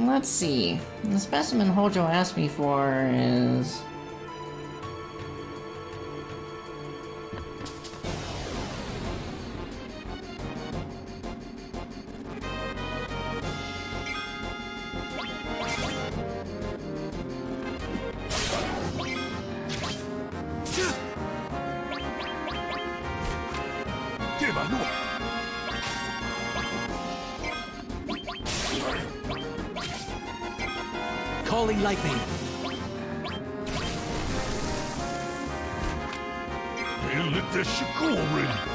Let's see. The specimen Hojo asked me for is... Calling lightning. Man, let that shit go already.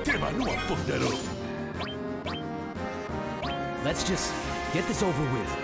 Damn, I knew I fucked that up. Let's just get this over with.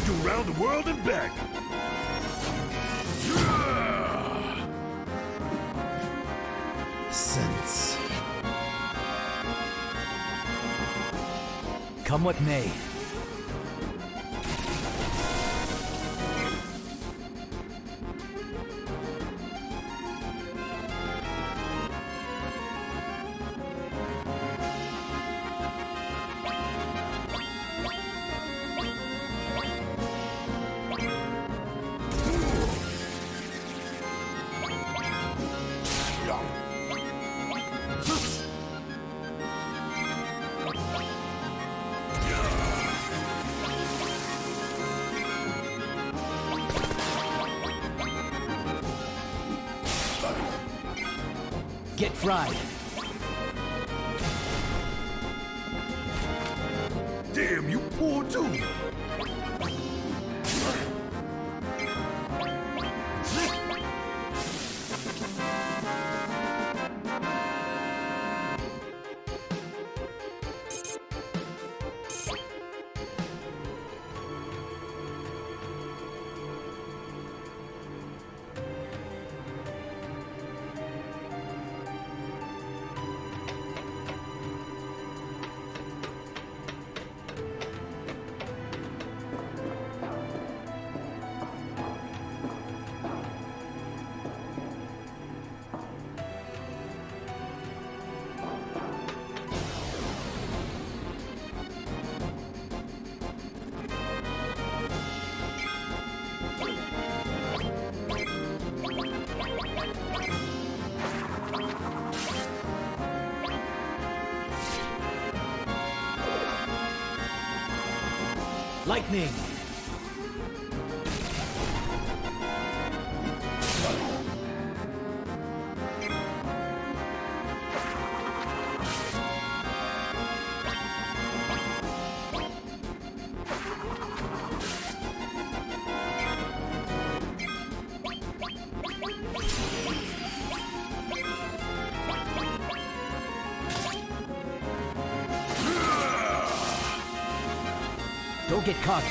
send you around the world and back. Sense. Come what may. Get fried. Damn, you poor too. Lightning. Don't get cocky.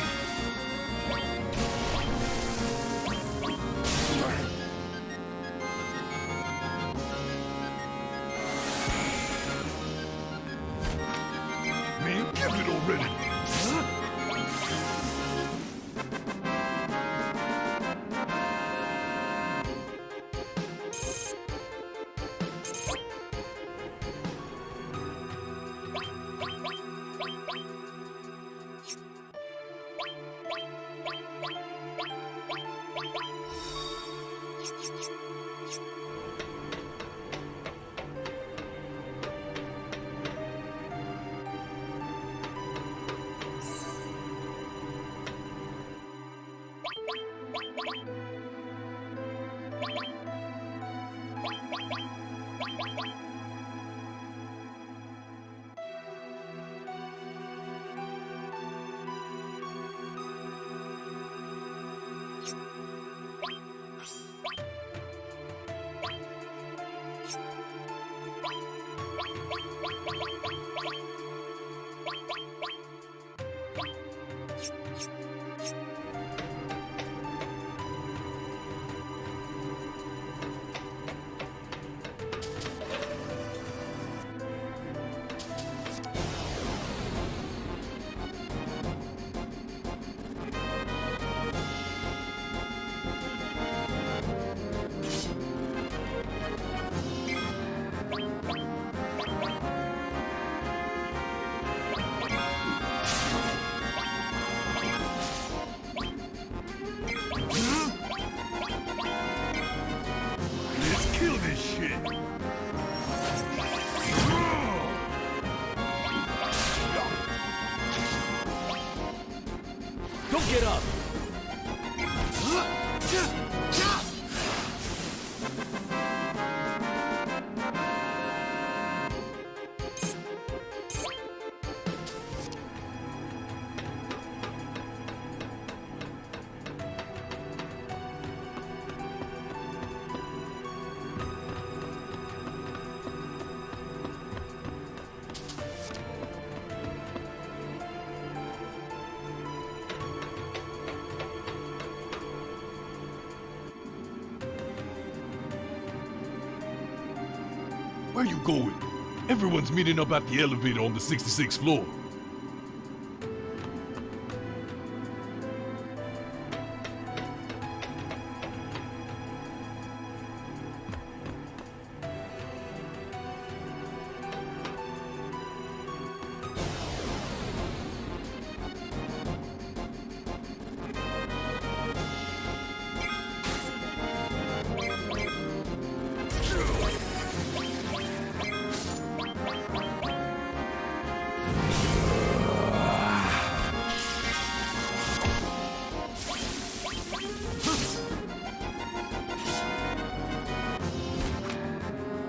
Man, give it already. Where you going? Everyone's meeting up at the elevator on the 66th floor.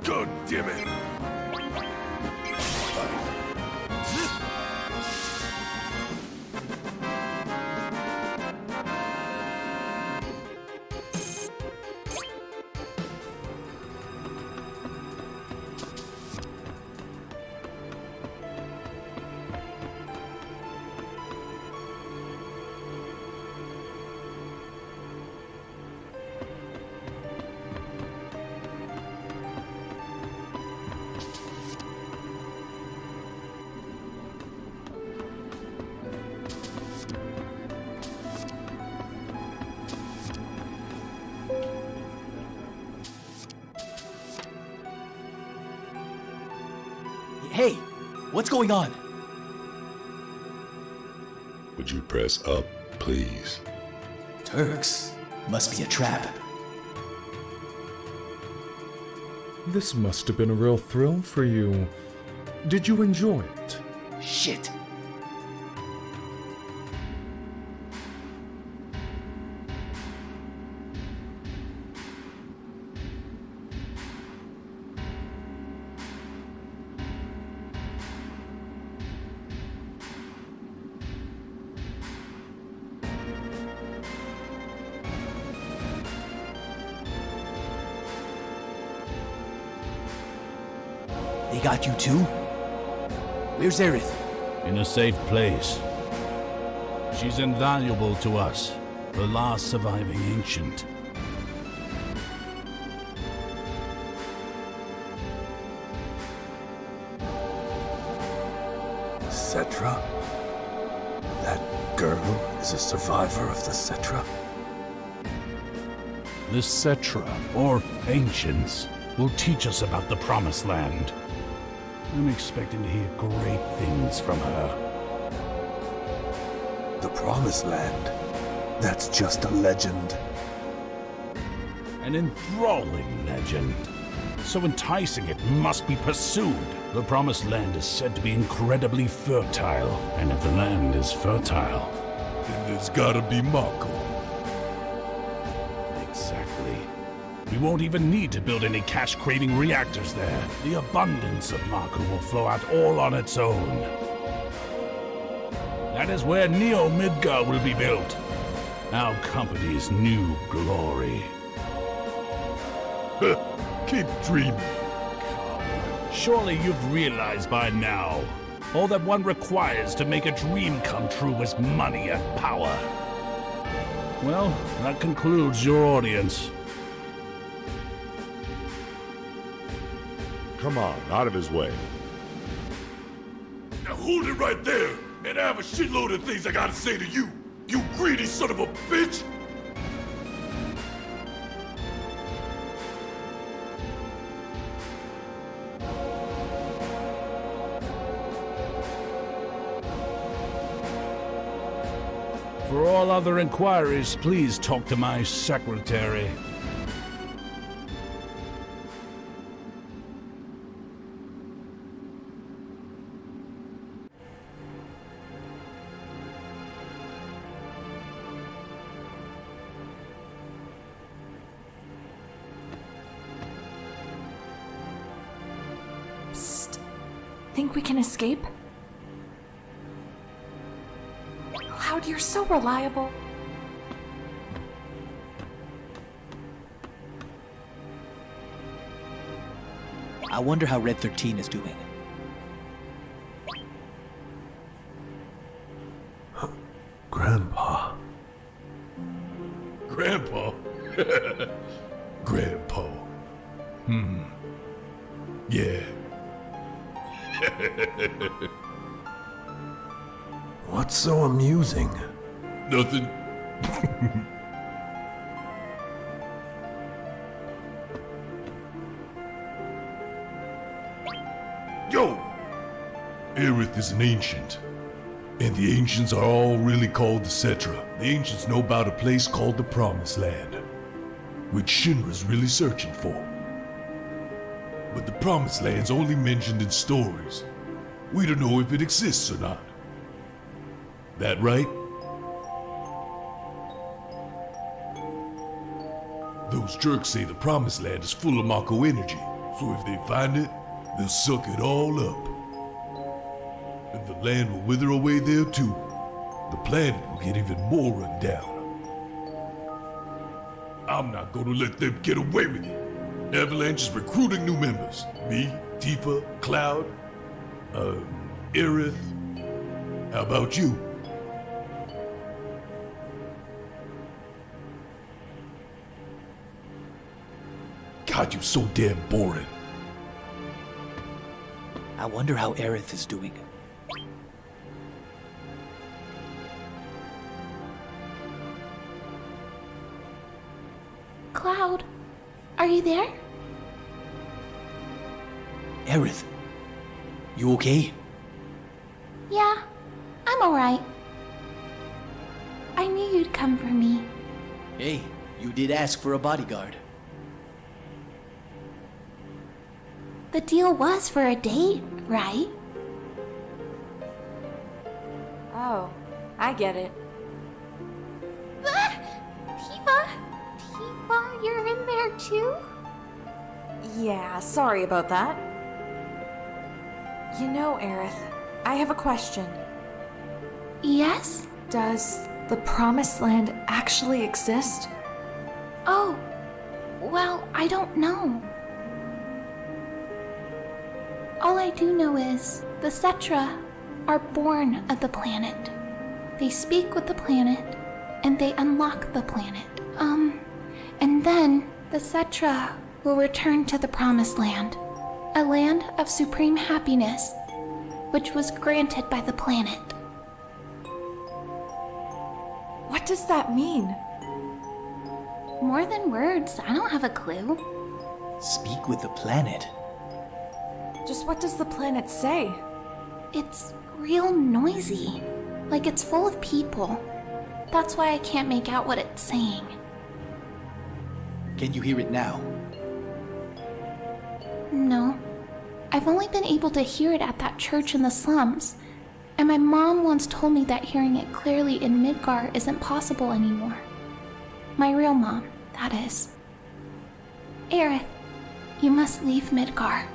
God damn it! Hey, what's going on? Would you press up, please? Turks. Must be a trap. This must have been a real thrill for you. Did you enjoy it? Shit. They got you too? Where's Aerith? In a safe place. She's invaluable to us, the last surviving ancient. Cetra? That girl is a survivor of the Cetra? The Cetra, or Ancients, will teach us about the Promised Land. I'm expecting to hear great things from her. The Promised Land? That's just a legend. An enthralling legend. So enticing it must be pursued. The Promised Land is said to be incredibly fertile, and if the land is fertile... Then there's gotta be Mako. Exactly. We won't even need to build any cash-craving reactors there. The abundance of Maku will flow out all on its own. That is where Neo Midgar will be built. Our company's new glory. Keep dreaming. Surely you've realized by now, all that one requires to make a dream come true is money and power. Well, that concludes your audience. Come on, out of his way. Now hold it right there, and I have a shitload of things I gotta say to you, you greedy son of a bitch! For all other inquiries, please talk to my secretary. Psst. Think we can escape? Cloud, you're so reliable. I wonder how Red 13 is doing. Grandpa. Grandpa? Grandpa. Yeah. What's so amusing? Nothing. Yo! Aerith is an ancient. And the ancients are all really called the Cetra. The ancients know about a place called the Promised Land, which Shinra's really searching for. But the Promised Land's only mentioned in stories. We don't know if it exists or not. That right? Those jerks say the Promised Land is full of Mako energy, so if they find it, they'll suck it all up. And the land will wither away there too. The planet will get even more run down. I'm not gonna let them get away with it. Avalanche is recruiting new members. Me, Tifa, Cloud, Aerith. How about you? God, you're so damn boring. I wonder how Aerith is doing. Cloud, are you there? Aerith, you okay? Yeah, I'm alright. I knew you'd come for me. Hey, you did ask for a bodyguard. The deal was for a date, right? Oh, I get it. Tifa! Tifa, you're in there too? Yeah, sorry about that. You know, Aerith, I have a question. Yes? Does the Promised Land actually exist? Oh, well, I don't know. All I do know is the Cetra are born of the planet. They speak with the planet, and they unlock the planet. And then the Cetra will return to the Promised Land, a land of supreme happiness, which was granted by the planet. What does that mean? More than words, I don't have a clue. Speak with the planet. Just what does the planet say? It's real noisy, like it's full of people. That's why I can't make out what it's saying. Can you hear it now? No. I've only been able to hear it at that church in the slums. And my mom once told me that hearing it clearly in Midgar isn't possible anymore. My real mom, that is. Aerith, you must leave Midgar.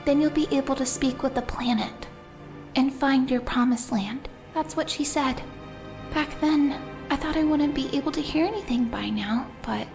Then you'll be able to speak with the planet and find your promised land. That's what she said. Back then, I thought I wouldn't be able to hear anything by now, but...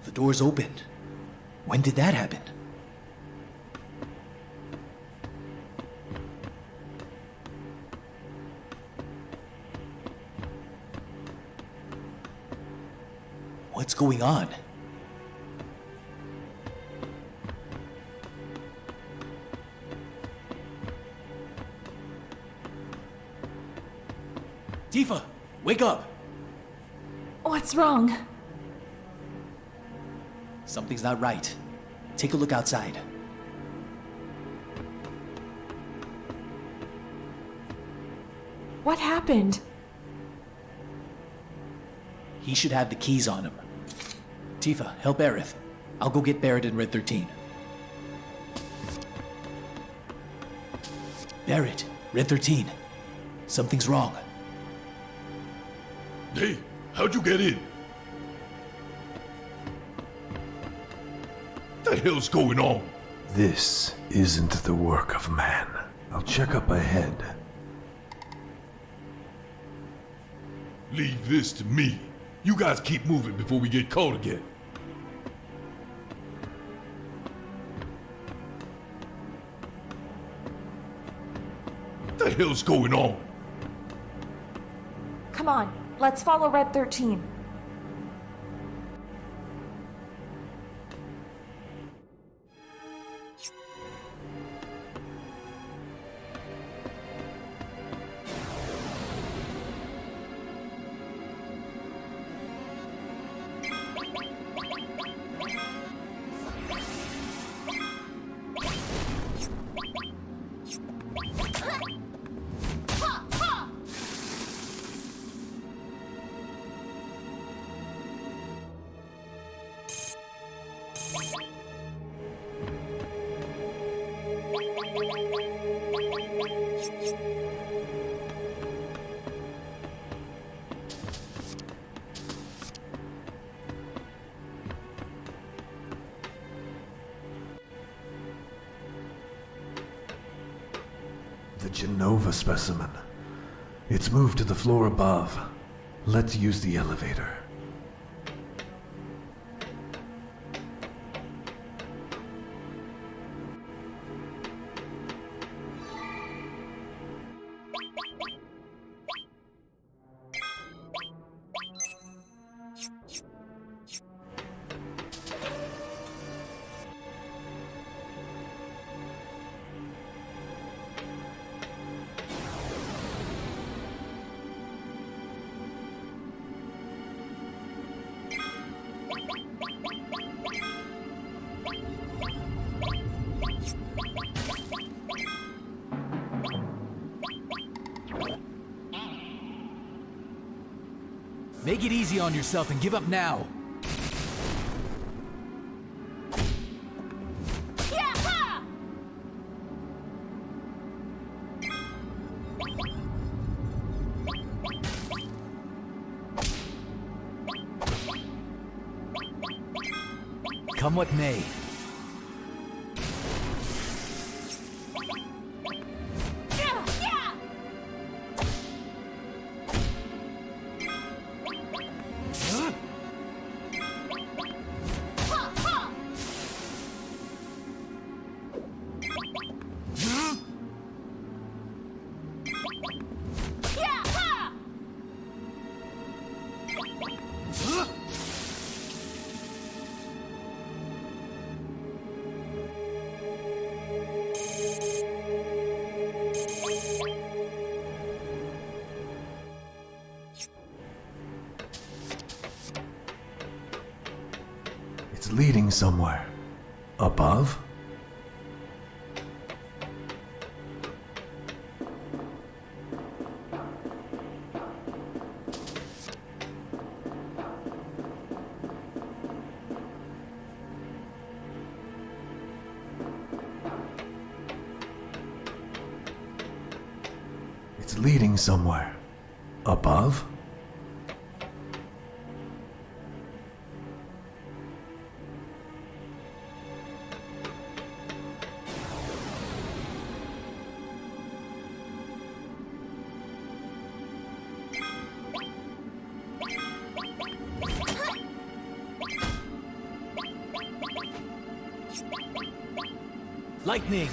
The door's opened. When did that happen? What's going on? Tifa, wake up! What's wrong? Something's not right. Take a look outside. What happened? He should have the keys on him. Tifa, help Aerith. I'll go get Barret and Red 13. Barret, Red 13. Something's wrong. Hey, how'd you get in? What the hell's going on? This isn't the work of man. I'll check up ahead. Leave this to me. You guys keep moving before we get caught again. What the hell's going on? Come on, let's follow Red 13. The Genova specimen. It's moved to the floor above. Let's use the elevator. Make it easy on yourself and give up now. Come what may. It's leading somewhere. Above? It's leading somewhere. Above? Lightning!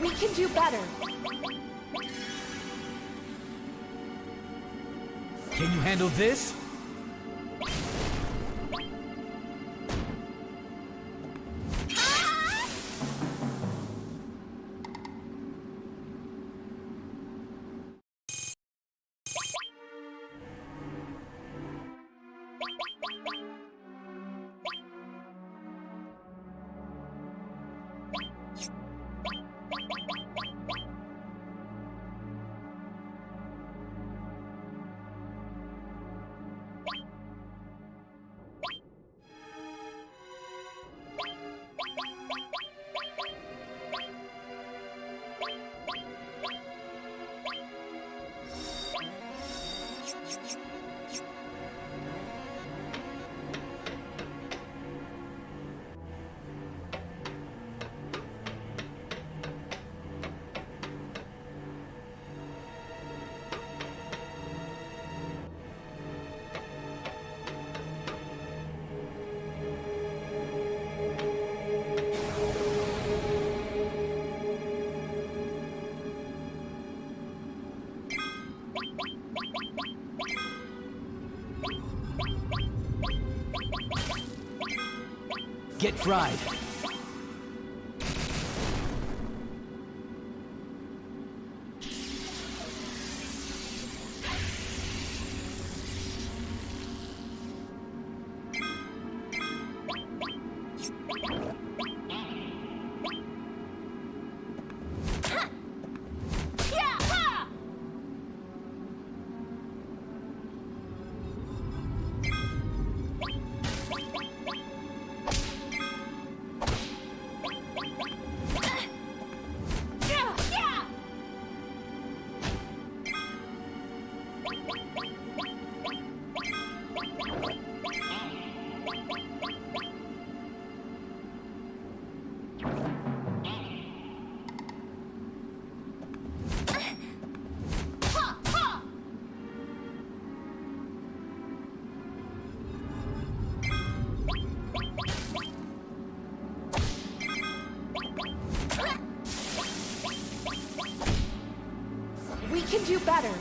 We can do better. Can you handle this? Get fried. We can do better.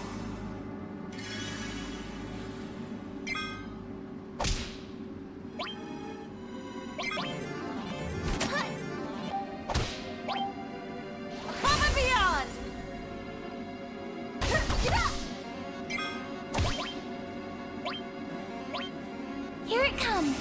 Above and beyond! Here it comes.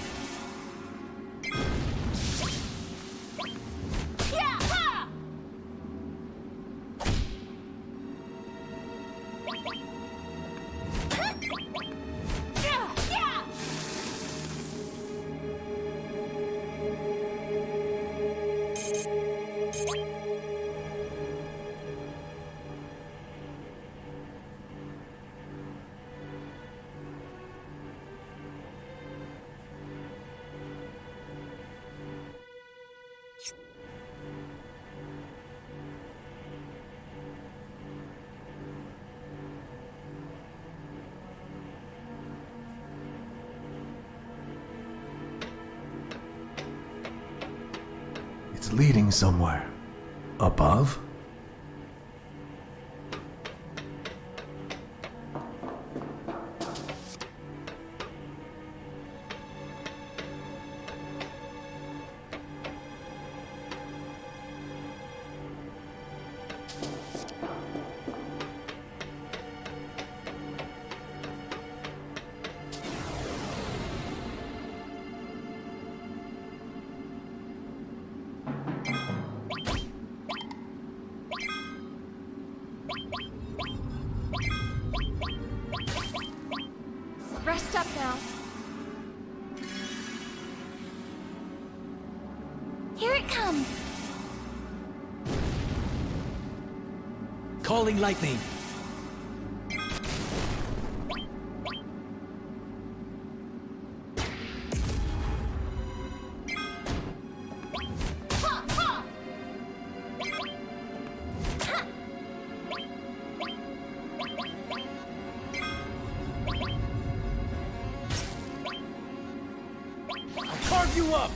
It's leading somewhere. Above? Rest up now. Here it comes. Calling lightning. Carve you up!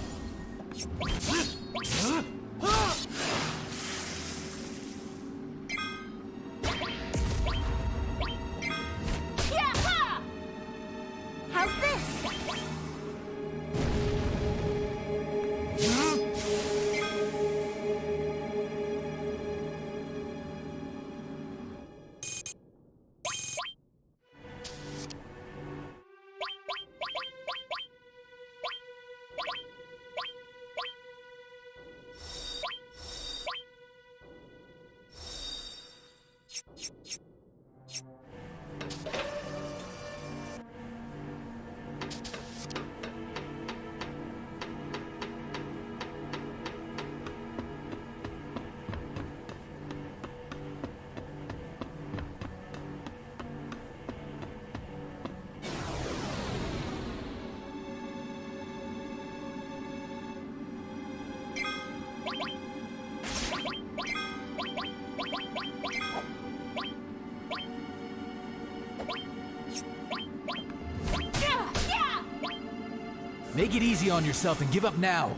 Make it easy on yourself and give up now.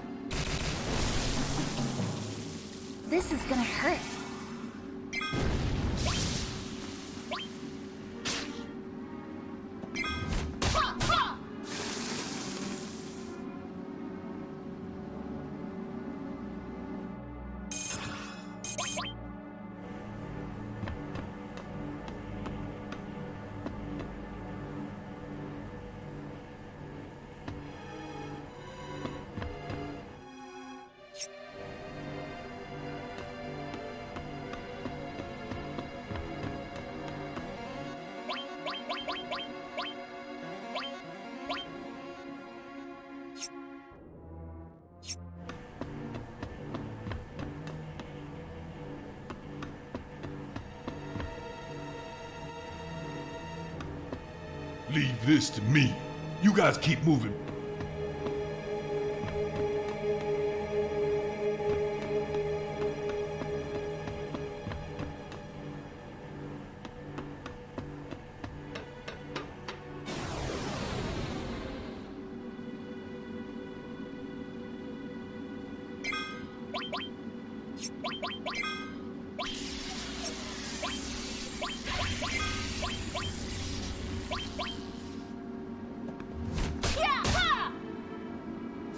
This is gonna hurt. Leave this to me. You guys keep moving.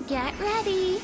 Get ready.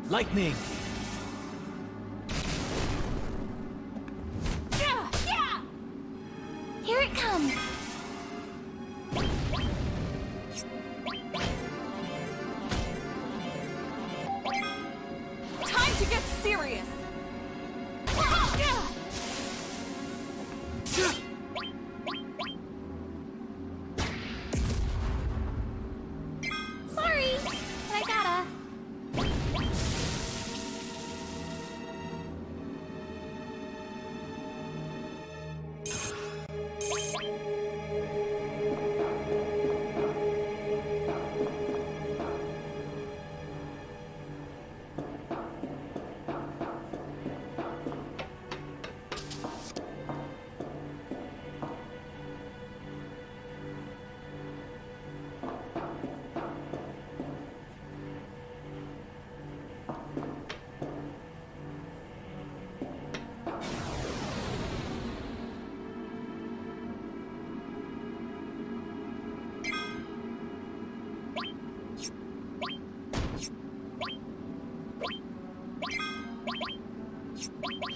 Lightning! Here it comes. Time to get serious! Sorry, but I gotta.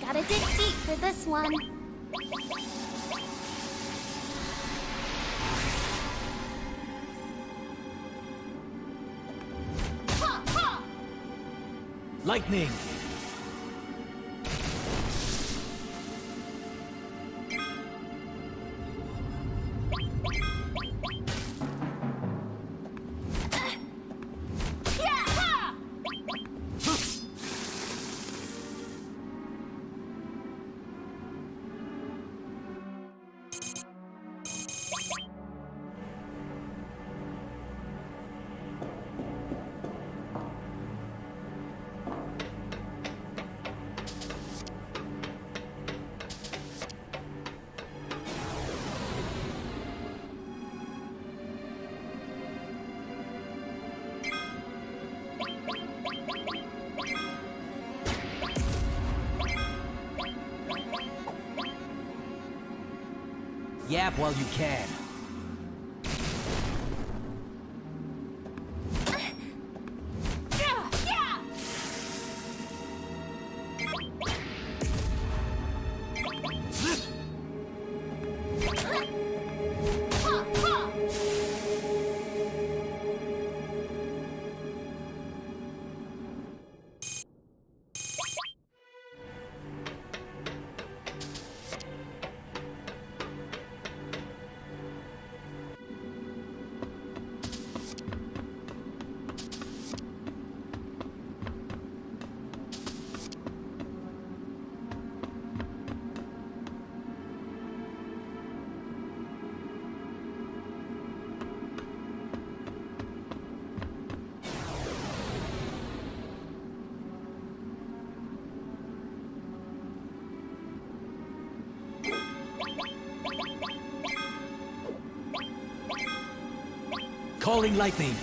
Gotta dig deep for this one. Lightning! Yap while you can. Calling lightning.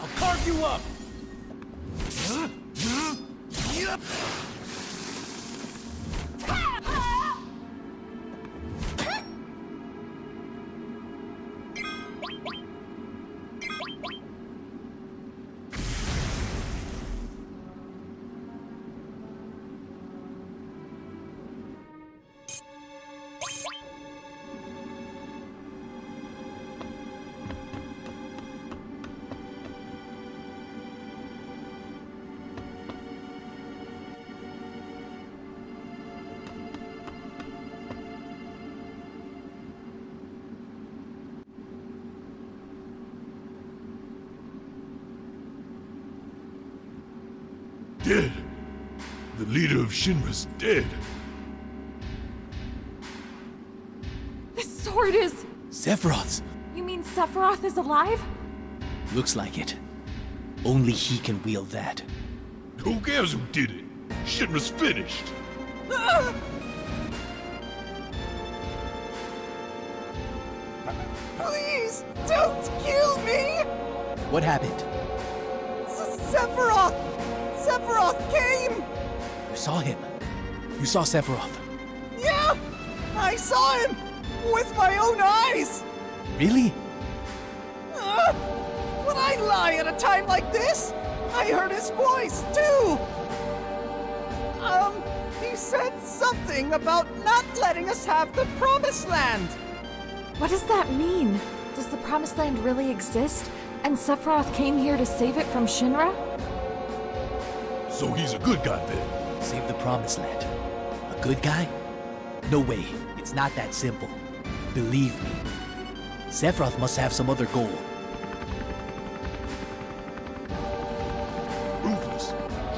I'll carve you up! Dead. The leader of Shinra's dead. This sword is... Sephiroth's. You mean Sephiroth is alive? Looks like it. Only he can wield that. Who cares who did it? Shinra's finished. Please, don't kill me! What happened? Sephiroth! Sephiroth came! You saw him. You saw Sephiroth. Yeah! I saw him! With my own eyes! Really? Would I lie at a time like this? I heard his voice, too! He said something about not letting us have the Promised Land! What does that mean? Does the Promised Land really exist? And Sephiroth came here to save it from Shinra? So he's a good guy then. Save the Promised Land. A good guy? No way. It's not that simple. Believe me. Sephiroth must have some other goal. Rufus.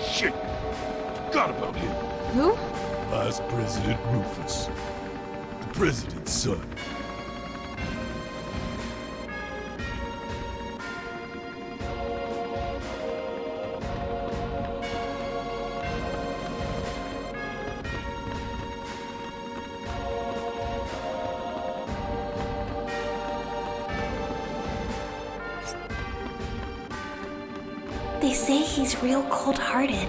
Shit. Forgot about him. Who? Vice President Rufus. The president's son. They say he's real cold-hearted.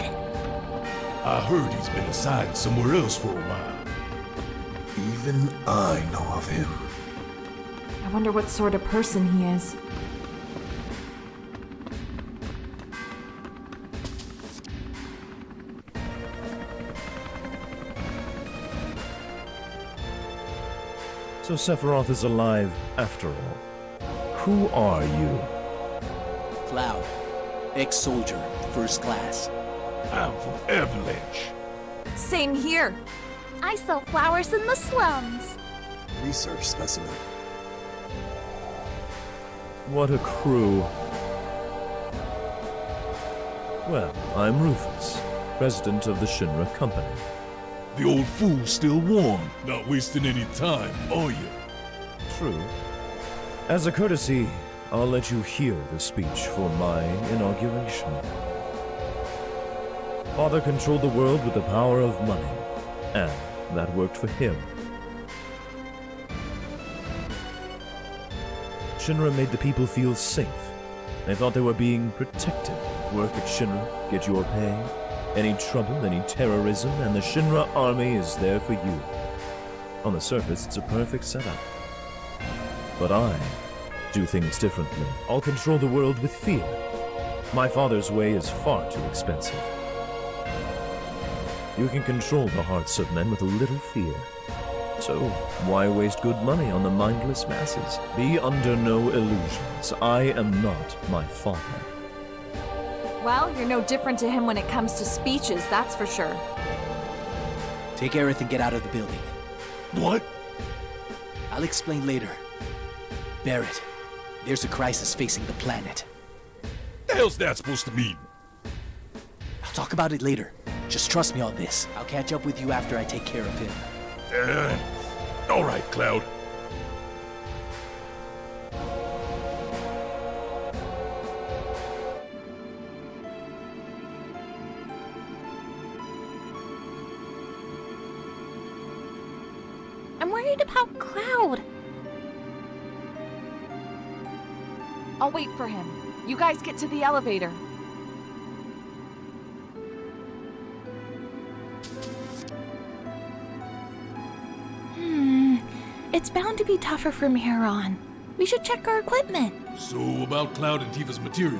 I heard he's been assigned somewhere else for a while. Even I know of him. I wonder what sort of person he is. So Sephiroth is alive after all. Who are you? Cloud. Ex-soldier, first class. I'm from Avalanche. Same here. I sell flowers in the slums. Research specimen. What a crew. Well, I'm Rufus, president of the Shinra Company. The old fool's still warm. Not wasting any time, are you? True. As a courtesy, I'll let you hear the speech for my inauguration. Father controlled the world with the power of money, and that worked for him. Shinra made the people feel safe. They thought they were being protected. Work at Shinra, get your pay. Any trouble, any terrorism, and the Shinra army is there for you. On the surface, it's a perfect setup. But I do things differently. I'll control the world with fear. My father's way is far too expensive. You can control the hearts of men with a little fear. So, why waste good money on the mindless masses? Be under no illusions. I am not my father. Well, you're no different to him when it comes to speeches, that's for sure. Take Aerith and get out of the building. What? I'll explain later. Barret, there's a crisis facing the planet. The hell's that supposed to mean? I'll talk about it later. Just trust me on this. I'll catch up with you after I take care of him. All right, Cloud. I'm worried about Cloud. I'll wait for him. You guys get to the elevator. It's bound to be tougher from here on. We should check our equipment. So about Cloud and Tifa's materia?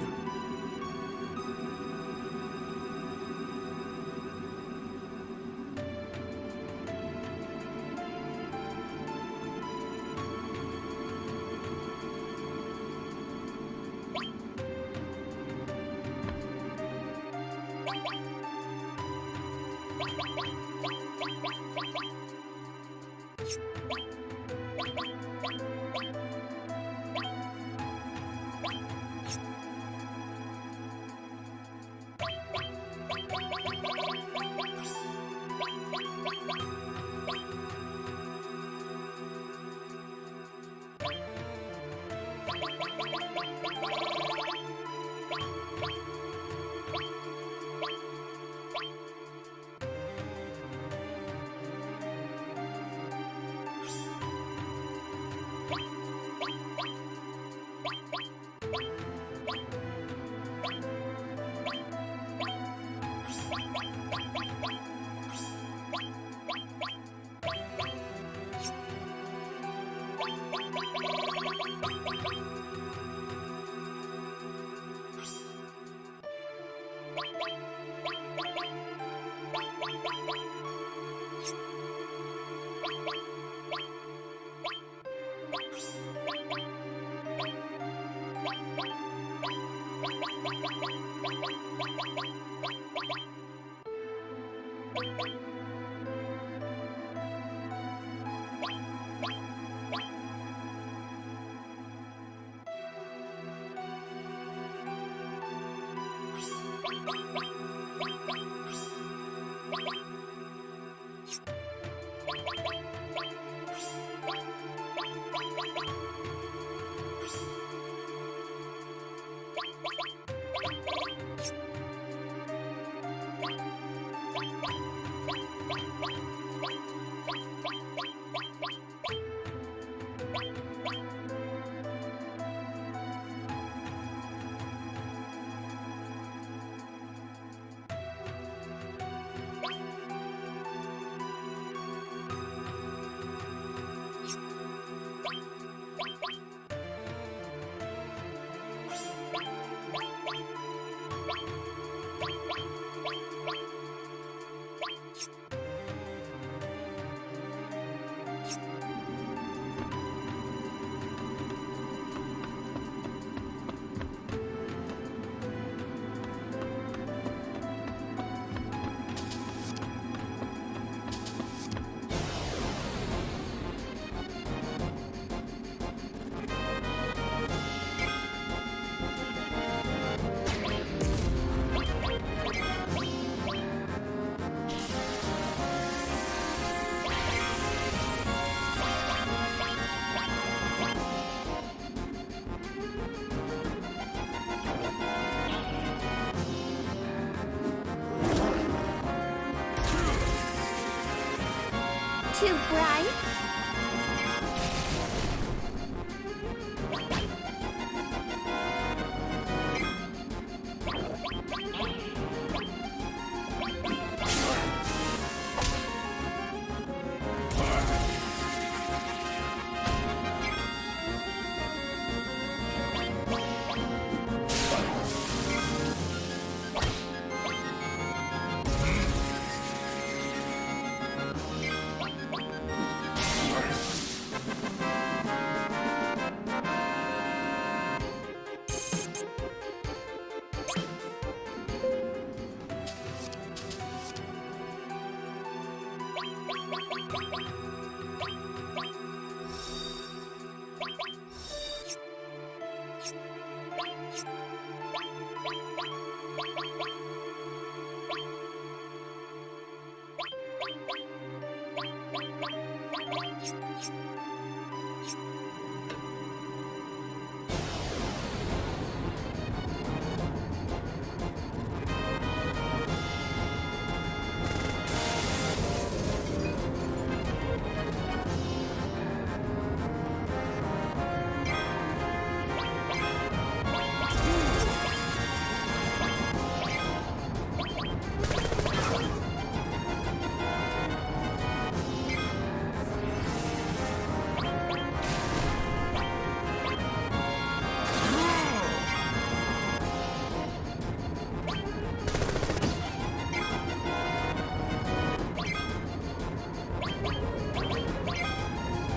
Too bright?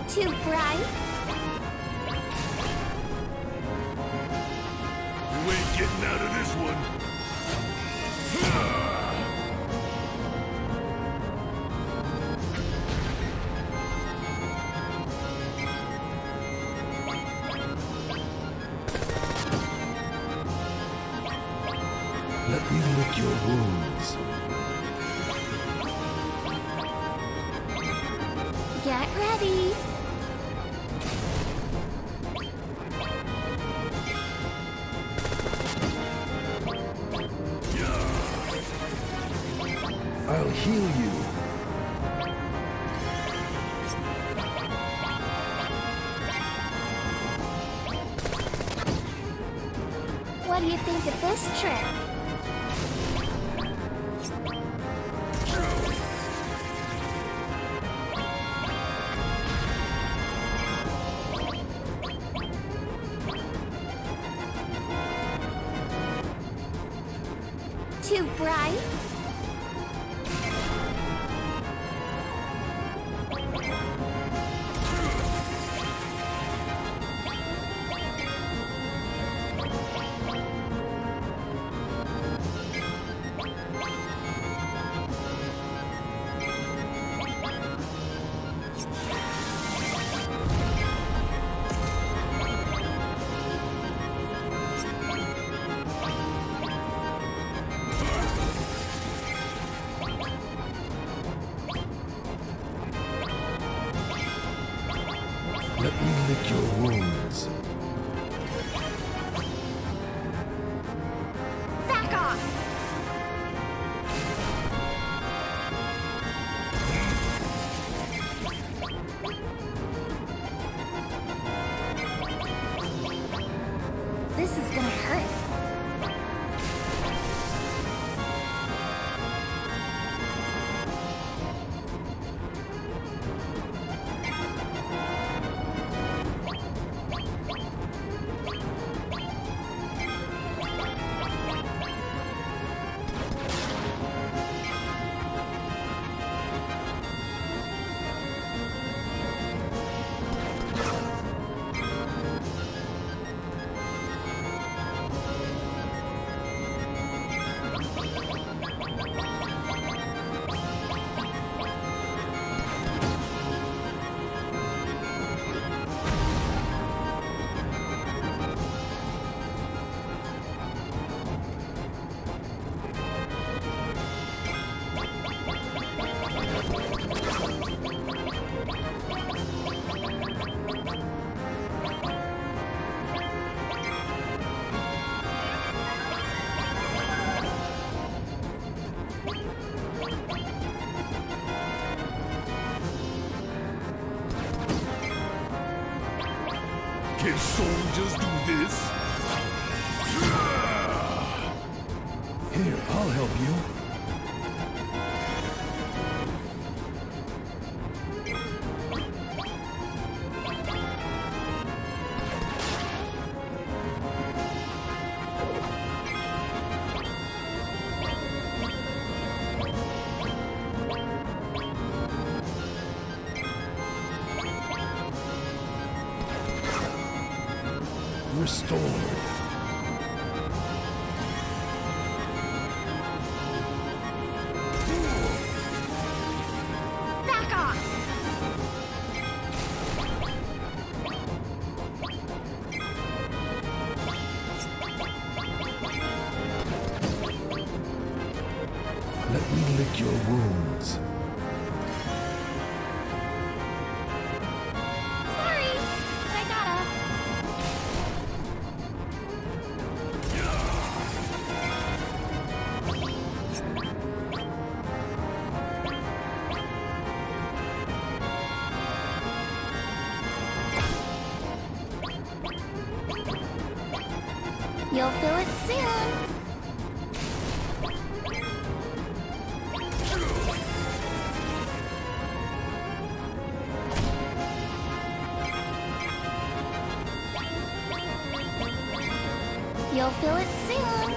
Too bright? You ain't getting out of this one. Let me lick your wounds. Get ready. I'll heal you. What do you think of this trick? Too bright? soldiers do this? Here, I'll help you. Restored. Back off! Let me lick your wounds. Sorry, but I gotta. You'll feel it soon. You'll feel it soon.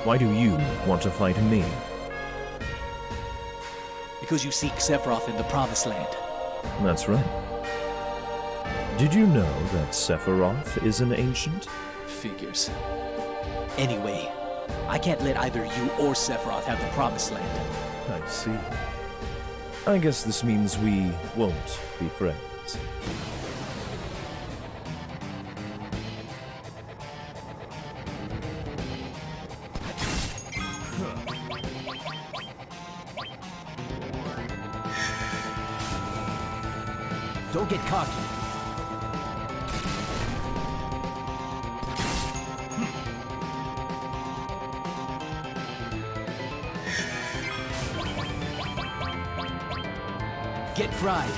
Why do you want to fight me? Because you seek Sephiroth in the Promised Land. That's right. Did you know that Sephiroth is an ancient? Figures. Anyway, I can't let either you or Sephiroth have the Promised Land. I see. I guess this means we won't be friends. Don't get cocky. Get fried.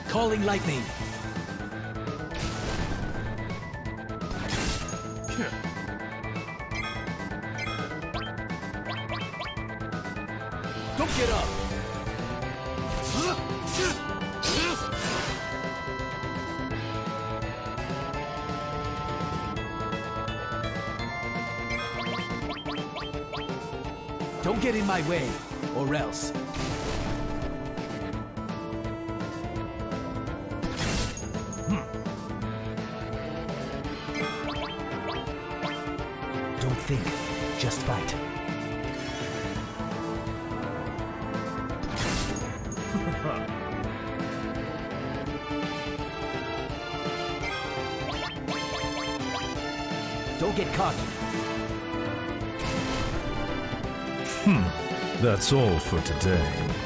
Calling lightning. Don't get up. Don't get in my way, or else. think. Just fight. Don't get cocky. That's all for today.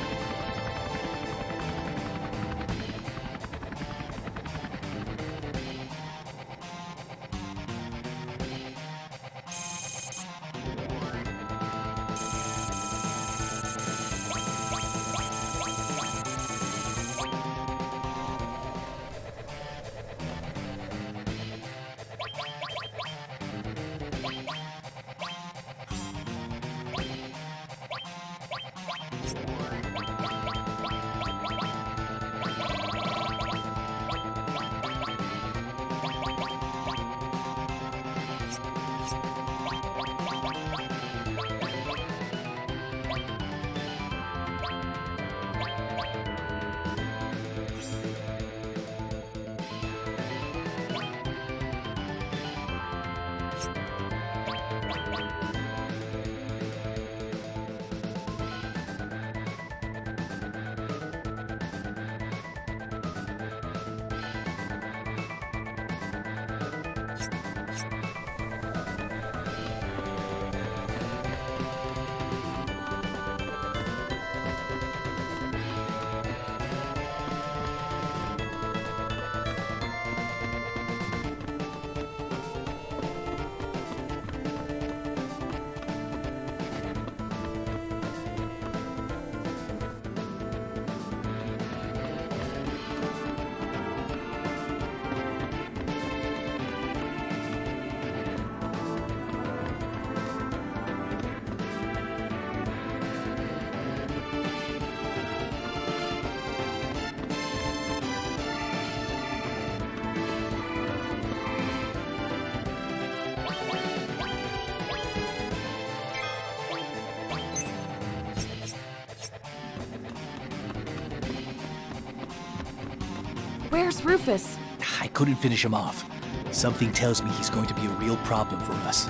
Where's Rufus? I couldn't finish him off. Something tells me he's going to be a real problem for us.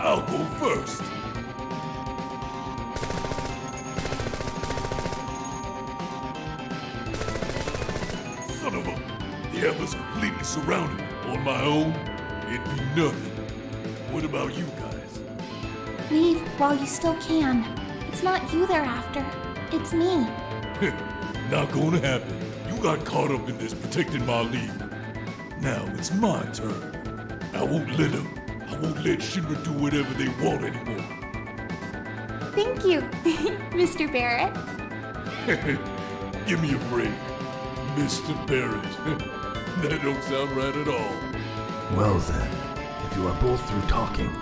I'll go first. Son of a... The Ever's completely surrounded. On my own, it'd be nothing. What about you guys? Leave while you still can. It's not you they're after. It's me. Not gonna happen. You got caught up in this protecting my lead. Now it's my turn. I won't let them. I won't let Shinra do whatever they want anymore. Thank you, Mr. Barrett. Give me a break, Mr. Barrett. That don't sound right at all. Well then, if you are both through talking,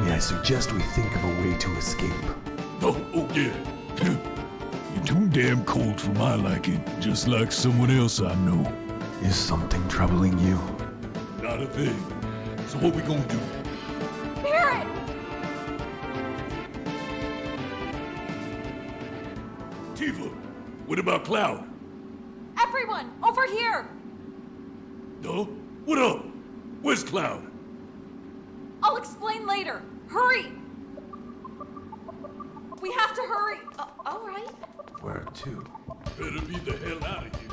may I suggest we think of a way to escape? Oh yeah. You do damn cold for my liking, just like someone else I know. Is something troubling you? Not a thing. So what we gonna do? Barret! Tifa, what about Cloud? Everyone, over here! No? What up? Where's Cloud? I'll explain later. Hurry! We have to hurry! All right. Where to? Better be the hell out of here.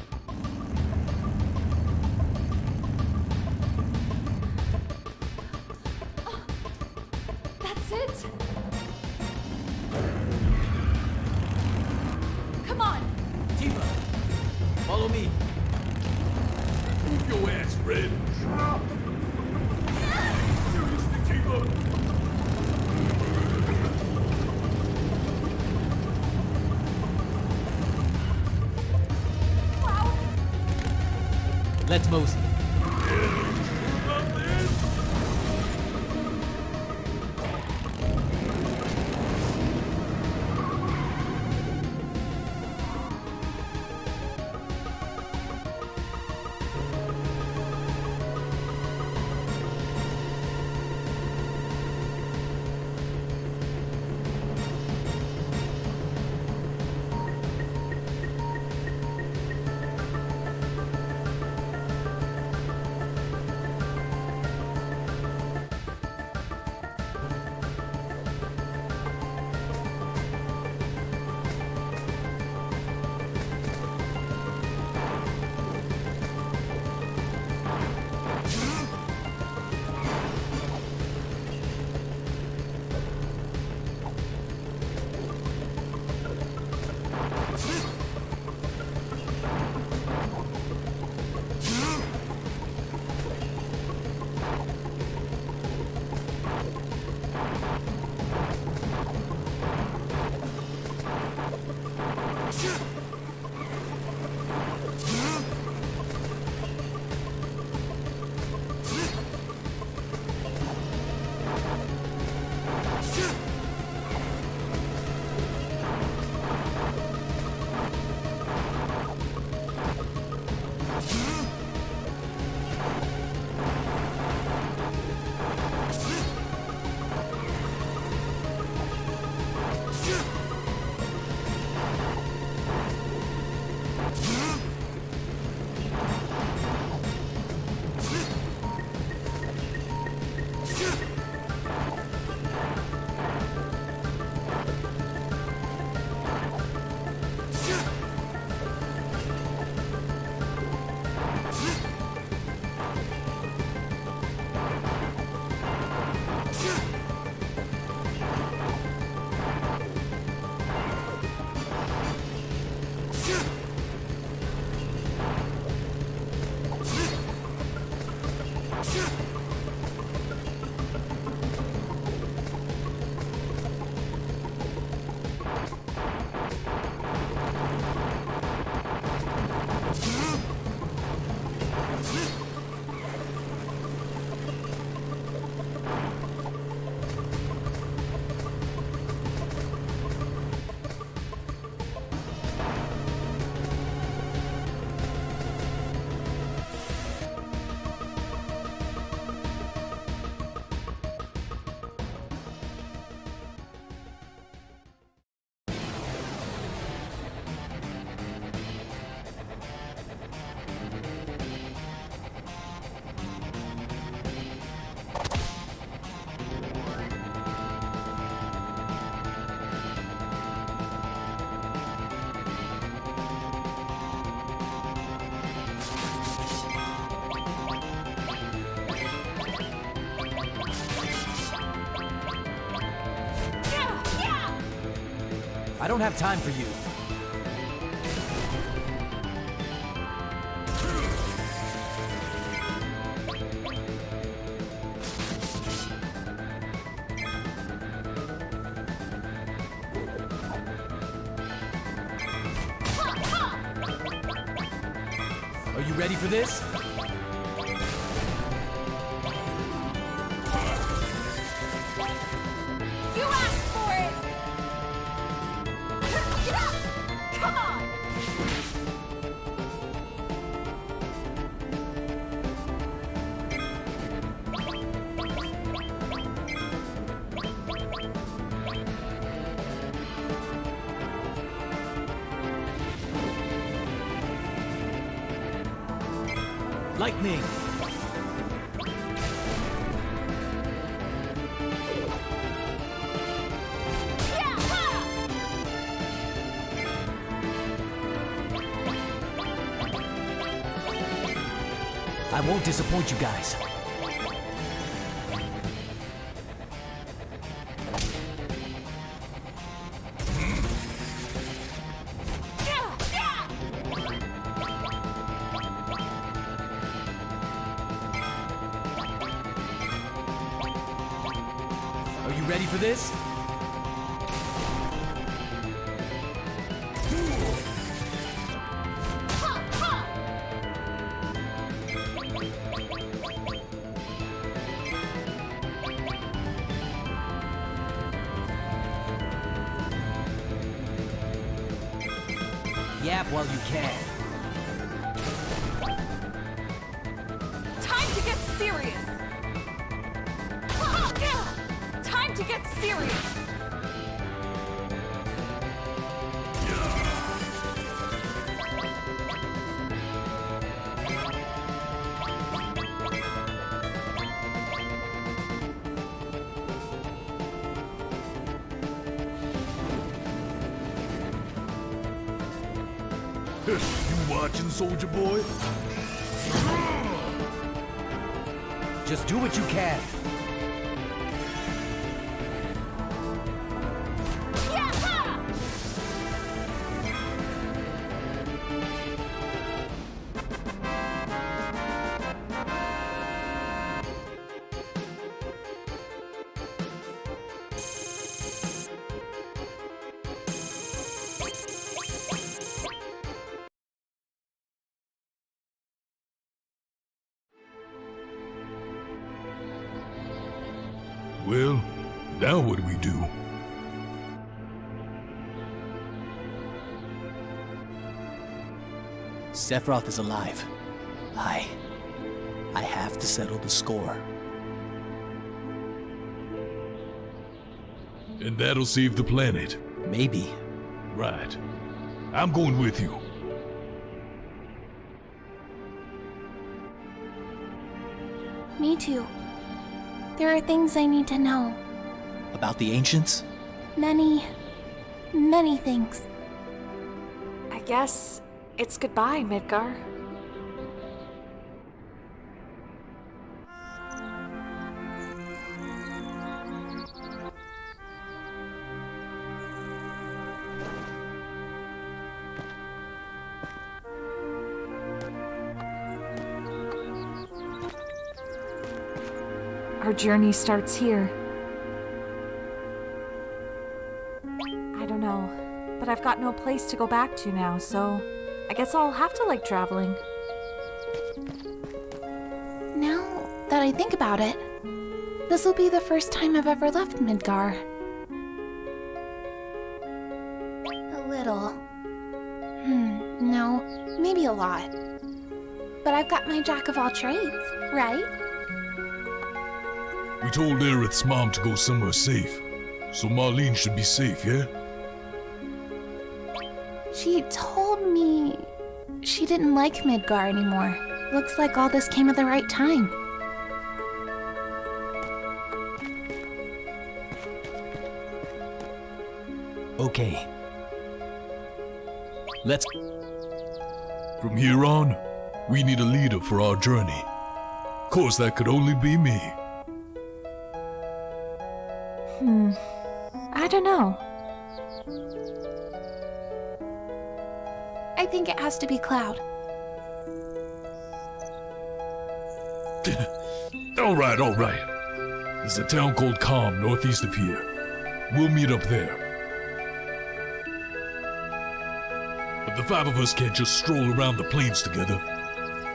That's it! Come on! Tifa, follow me. Move your ass, Red. Seriously, Tifa? Let's mosey. I don't have time for you. Are you ready for this? You asked for it! Get up! Come on! Lightning! I won't disappoint you guys. Are you ready for this? Yap while you can. Time to get serious! Time to get serious! You watching, soldier boy? Just do what you can. Well, now what do we do? Sephiroth is alive. I have to settle the score. And that'll save the planet. Maybe. Right. I'm going with you. Me too. There are things I need to know. About the ancients? Many, many things. I guess it's goodbye, Midgar. Our journey starts here. I don't know, but I've got no place to go back to now, so I guess I'll have to like traveling. Now that I think about it, this will be the first time I've ever left Midgar. A little. No, maybe a lot. But I've got my jack of all trades, right? We told Aerith's mom to go somewhere safe. So Marlene should be safe, yeah? She told me she didn't like Midgar anymore. Looks like all this came at the right time. Okay. Let's... From here on, we need a leader for our journey. Of course, that could only be me. I don't know. I think it has to be Cloud. All right. There's a town called Calm northeast of here. We'll meet up there. But the five of us can't just stroll around the plains together.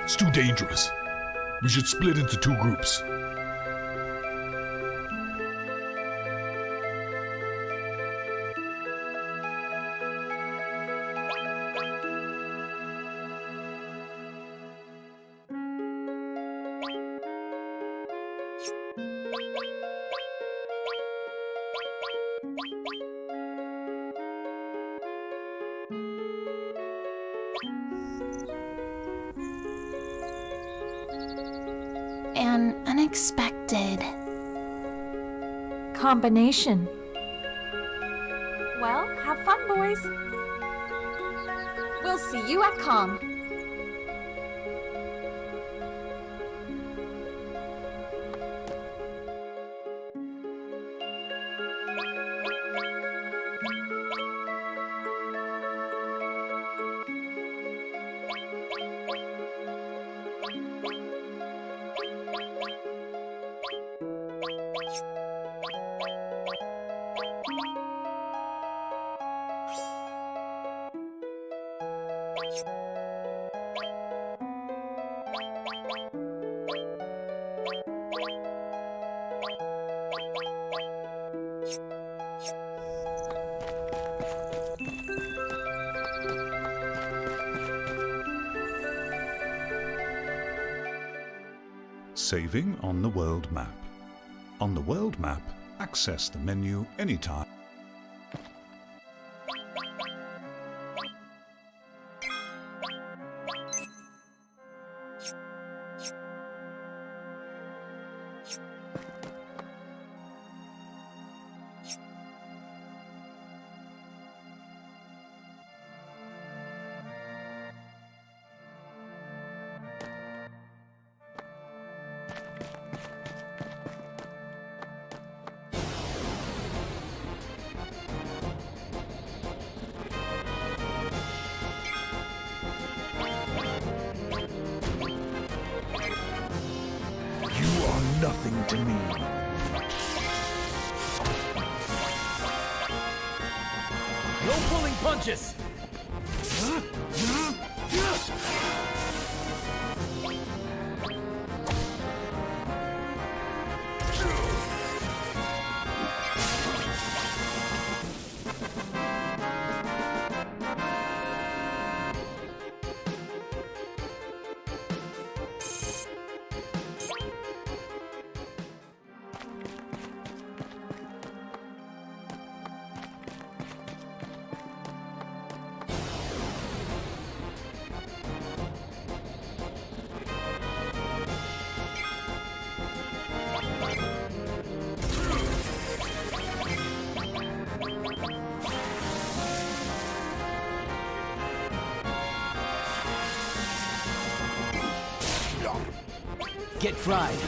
It's too dangerous. We should split into two groups. an unexpected combination. Well, have fun, boys. We'll see you at Com. Saving on the world map. On the world map, access the menu anytime. You are nothing to me. No pulling punches! Get fried.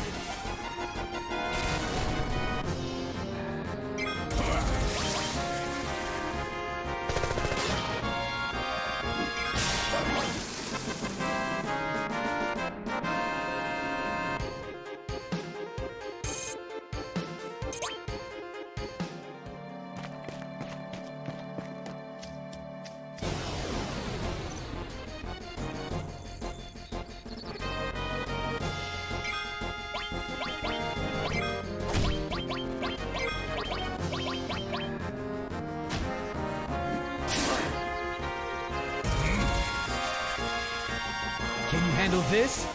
Can you handle this?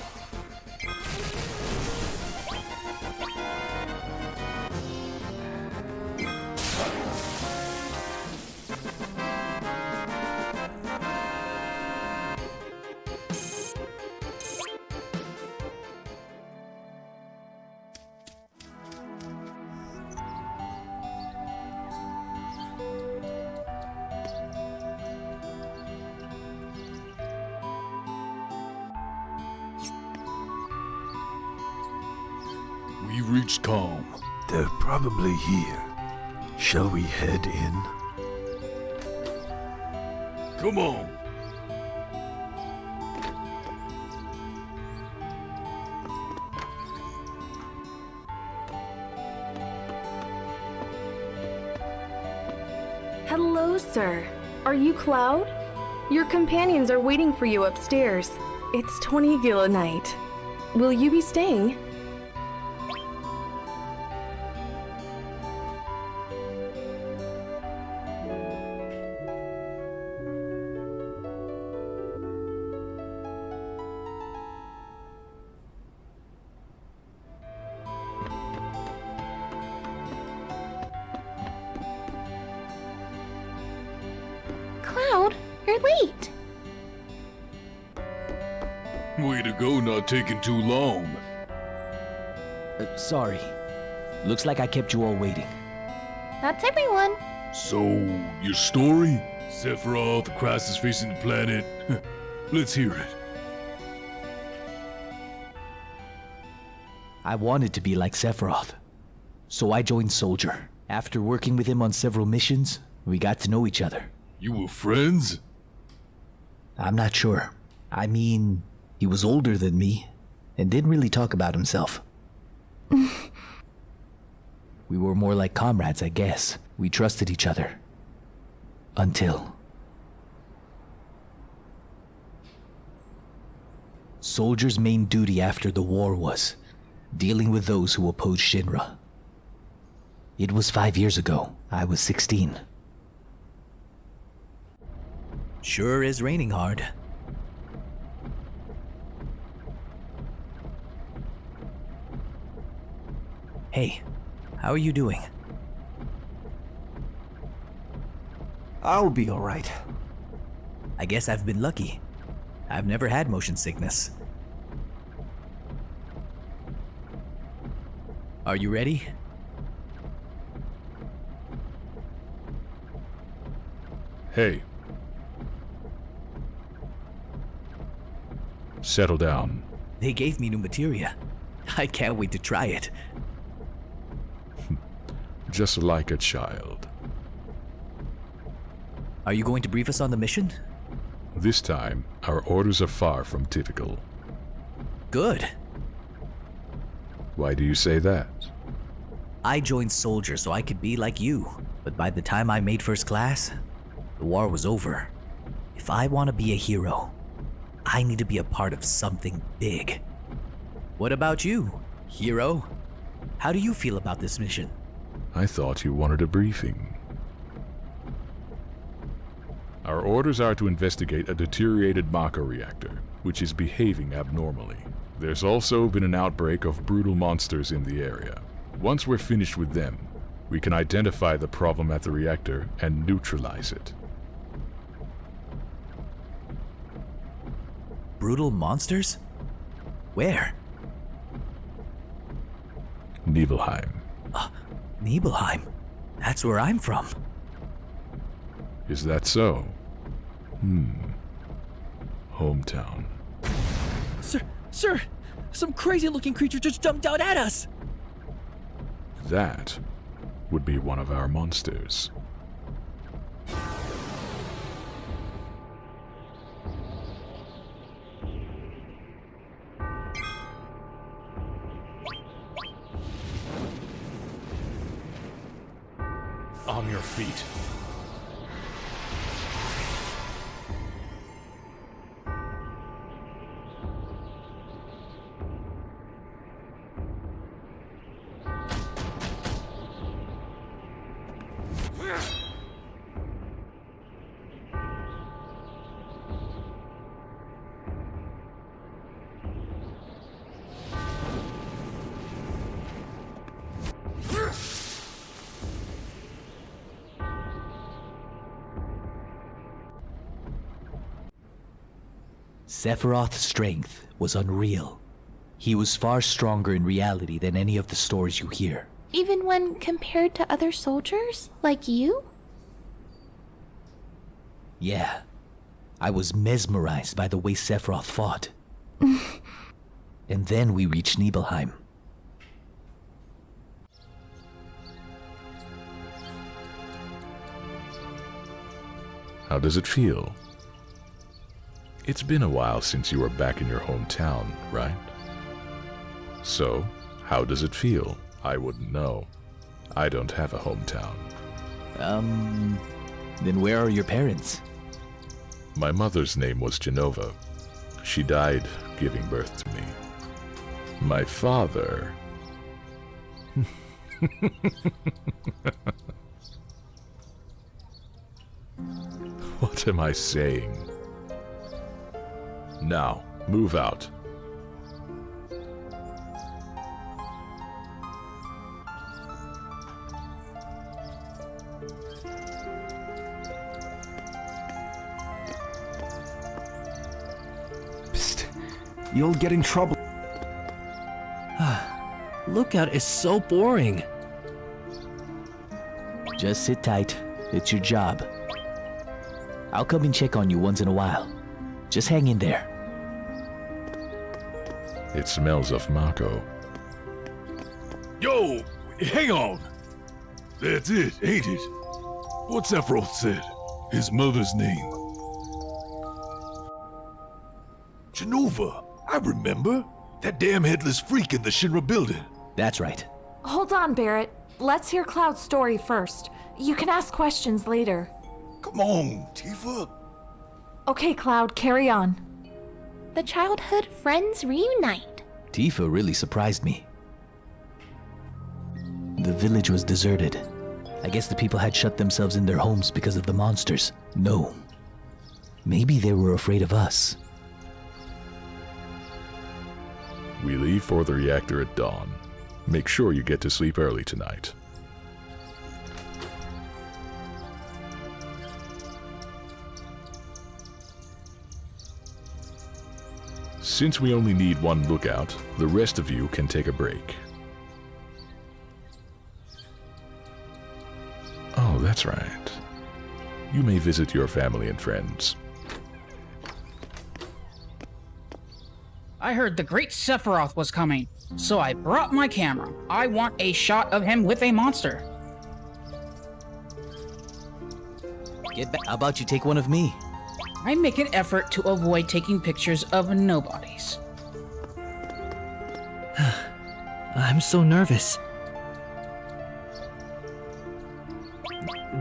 We reached calm. They're probably here. Shall we head in? Come on. Hello, sir. Are you Cloud? Your companions are waiting for you upstairs. It's 20 Gila night. Will you be staying? Cloud, you're late. Way to go, not taking too long. Sorry. Looks like I kept you all waiting. That's everyone. So, your story? Sephiroth, the crisis facing the planet. Let's hear it. I wanted to be like Sephiroth, so I joined Soldier. After working with him on several missions, we got to know each other. You were friends? I'm not sure. I mean, he was older than me, and didn't really talk about himself. We were more like comrades, I guess. We trusted each other. Until... Soldier's main duty after the war was dealing with those who opposed Shinra. It was 5 years ago. I was 16. Sure is raining hard. Hey, how are you doing? I'll be alright. I guess I've been lucky. I've never had motion sickness. Are you ready? Hey. Settle down. They gave me new materia. I can't wait to try it. Just like a child. Are you going to brief us on the mission? This time, our orders are far from typical. Good. Why do you say that? I joined Soldier so I could be like you, but by the time I made first class, the war was over. If I want to be a hero, I need to be a part of something big. What about you, hero? How do you feel about this mission? I thought you wanted a briefing. Our orders are to investigate a deteriorated Mako reactor, which is behaving abnormally. There's also been an outbreak of brutal monsters in the area. Once we're finished with them, we can identify the problem at the reactor and neutralize it. Brutal monsters? Where? Nibelheim. Nibelheim? That's where I'm from. Is that so? Hometown. Sir! Some crazy-looking creature just jumped out at us! That would be one of our monsters. On your feet. Sephiroth's strength was unreal. He was far stronger in reality than any of the stories you hear. Even when compared to other soldiers? Like you? Yeah. I was mesmerized by the way Sephiroth fought. And then we reached Nibelheim. How does it feel? It's been a while since you were back in your hometown, right? So, how does it feel? I wouldn't know. I don't have a hometown. Then where are your parents? My mother's name was Genova. She died giving birth to me. My father... What am I saying? Now, move out. Psst. You'll get in trouble. Lookout is so boring. Just sit tight. It's your job. I'll come and check on you once in a while. Just hang in there. It smells of Mako. Yo, hang on. That's it, ain't it? What Sephiroth said. His mother's name. Genova. I remember. That damn headless freak in the Shinra building. That's right. Hold on, Barrett. Let's hear Cloud's story first. You can ask questions later. Come on, Tifa. Okay, Cloud, carry on. The childhood friends reunite. Tifa really surprised me. The village was deserted. I guess the people had shut themselves in their homes because of the monsters. No. Maybe they were afraid of us. We leave for the reactor at dawn. Make sure you get to sleep early tonight. Since we only need one lookout, the rest of you can take a break. Oh, that's right. You may visit your family and friends. I heard the great Sephiroth was coming, so I brought my camera. I want a shot of him with a monster. Get back. How about you take one of me? I make an effort to avoid taking pictures of nobodies. I'm so nervous.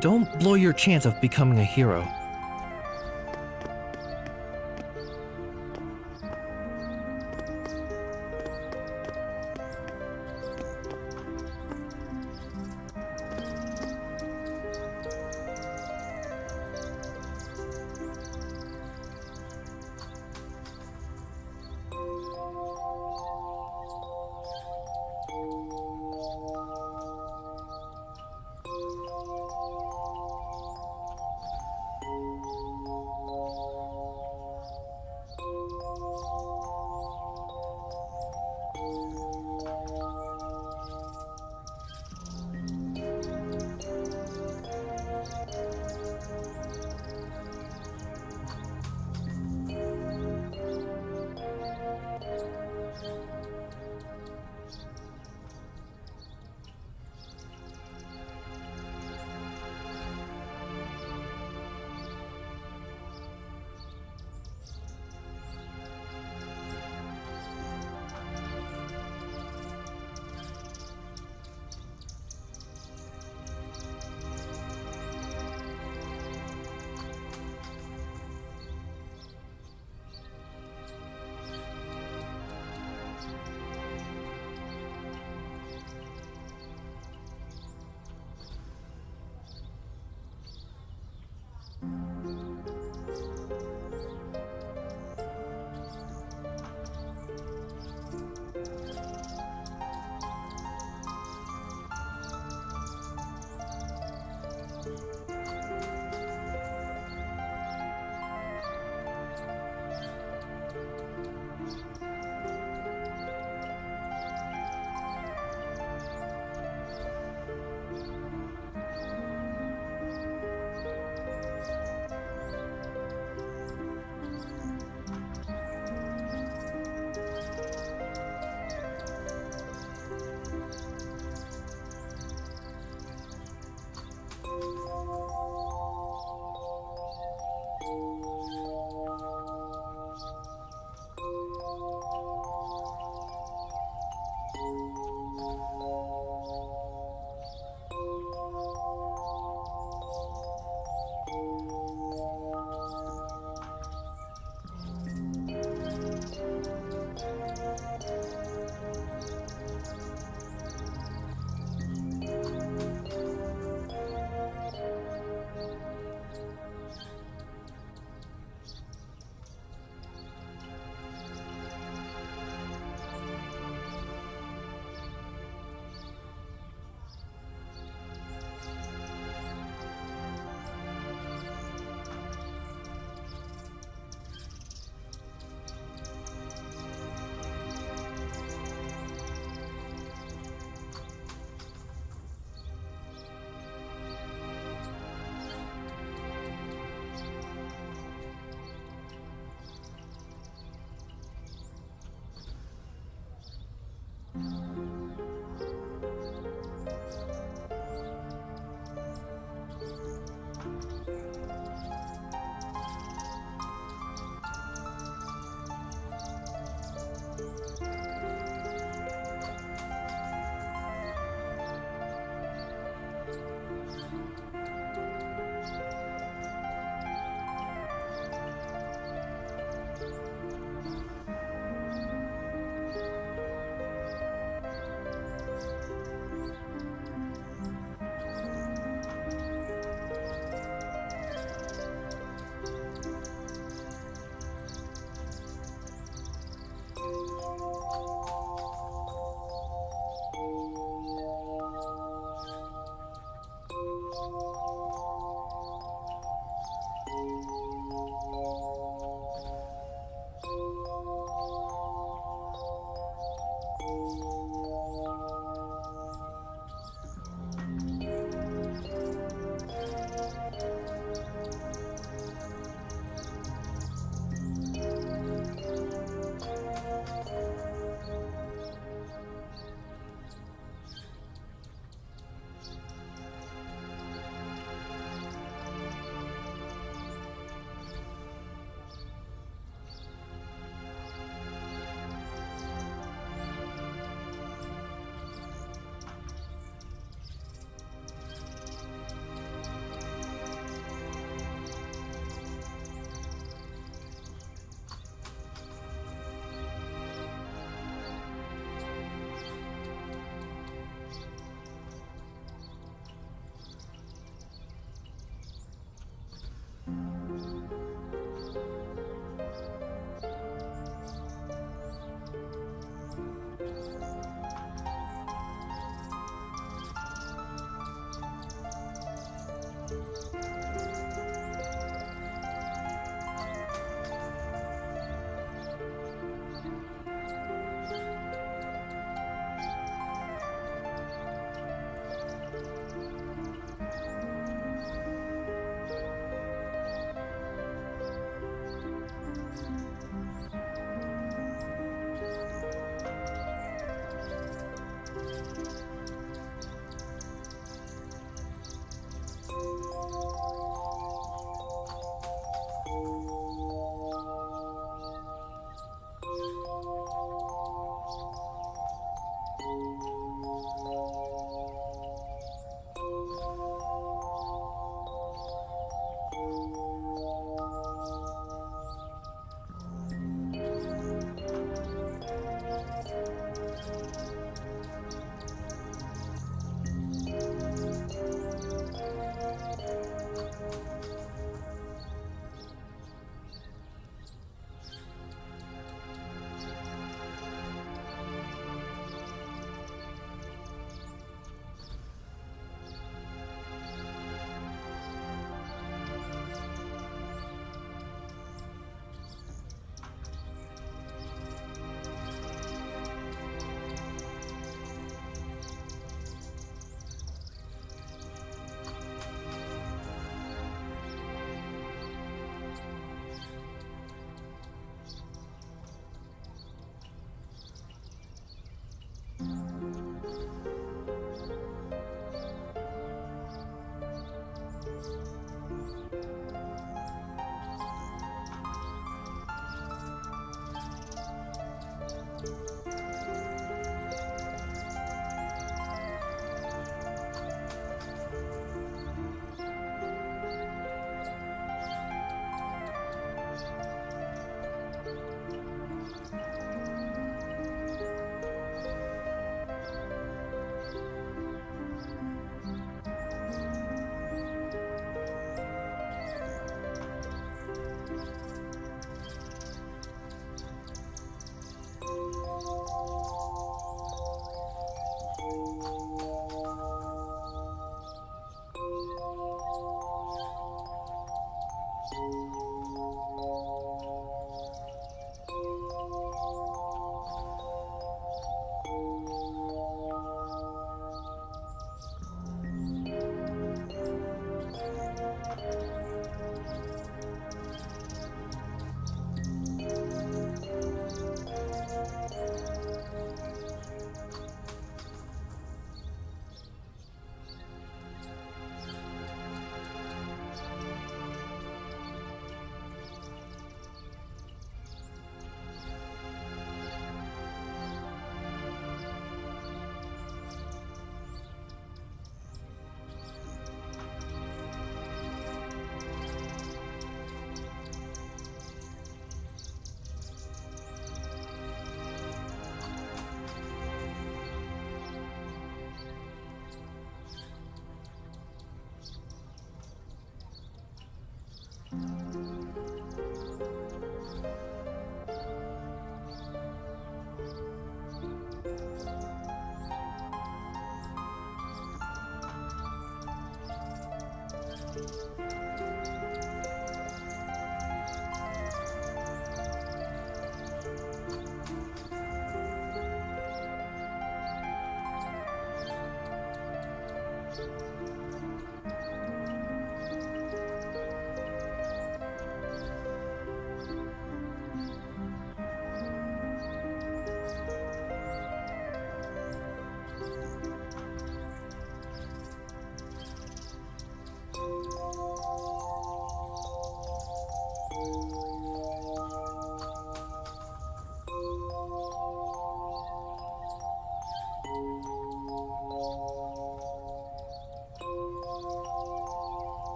Don't blow your chance of becoming a hero.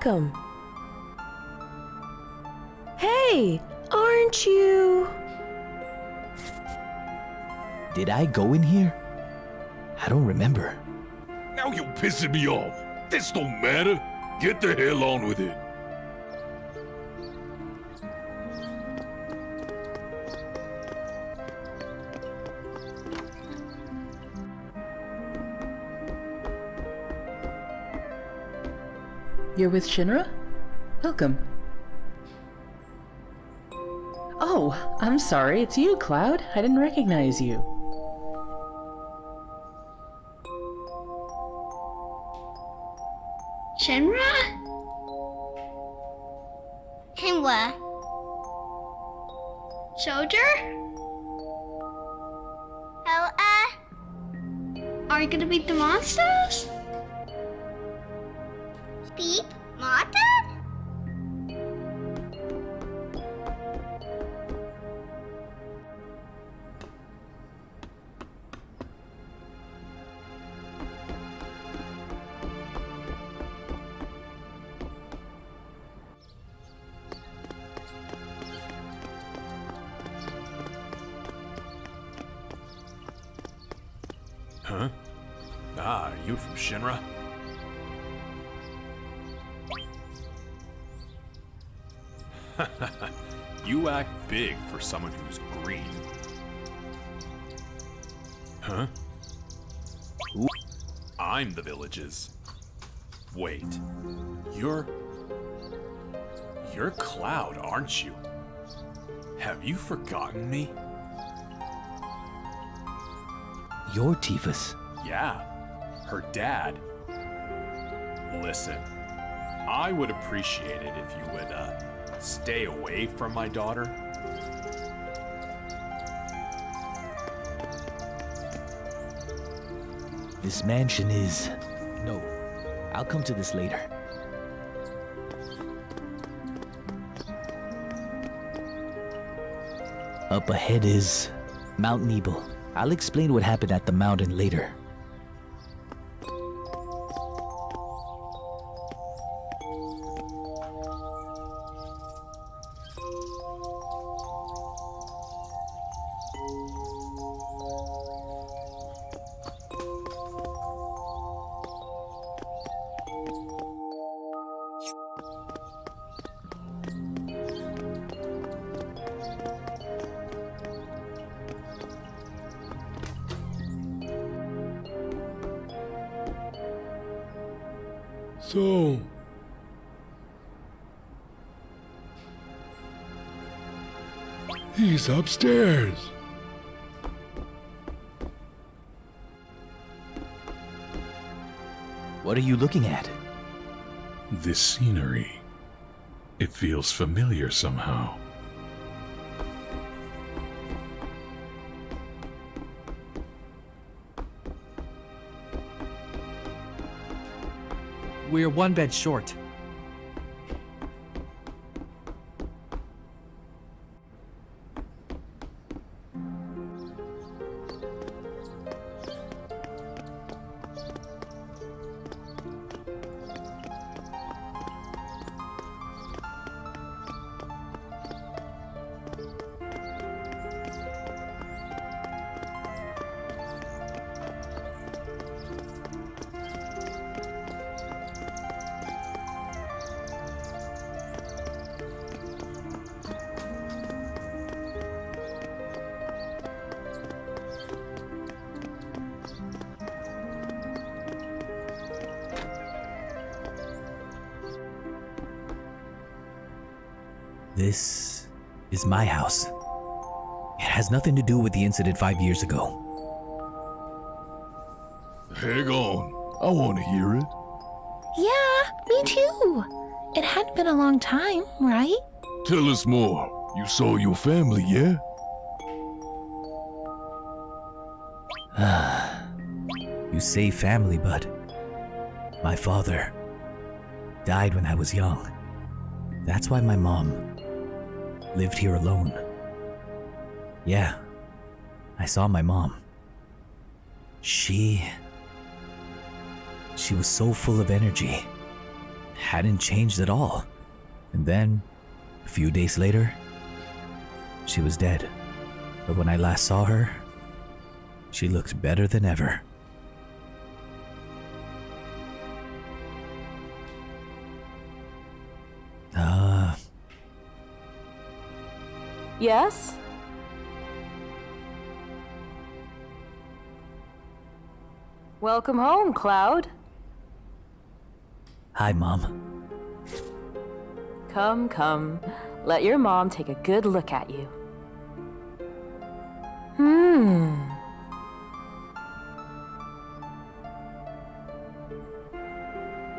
welcome. Hey, aren't you? Did I go in here? I don't remember. Now you're pissing me off. This don't matter. Get the hell on with it. You're with Shinra? Welcome. Oh, I'm sorry, it's you, Cloud. I didn't recognize you. Shinra? Shinra? Soldier? Are you gonna beat the monsters? Beat monsters? Huh? Ah, you from Shinra? You act big for someone who's green. Huh? I'm the village's. Wait, you're Cloud, aren't you? Have you forgotten me? You're Tifa's. Yeah, her dad. Listen, I would appreciate it if you would, stay away from my daughter. This mansion is... No, I'll come to this later. Up ahead is Mount Nebel. I'll explain what happened at the mountain later. So... he's upstairs. What are you looking at? This scenery. It feels familiar somehow. We're one bed short. This is my house. It has nothing to do with the incident 5 years ago. Hang on. I want to hear it. Yeah, me too. It hadn't been a long time, right? Tell us more. You saw your family, yeah? You say family, but my father died when I was young. That's why my mom lived here alone. Yeah, I saw my mom. She was so full of energy. hadn't changed at all. And then, a few days later, she was dead. But when I last saw her, she looked better than ever. Yes? Welcome home, Cloud. Hi, Mom. Come. Let your mom take a good look at you.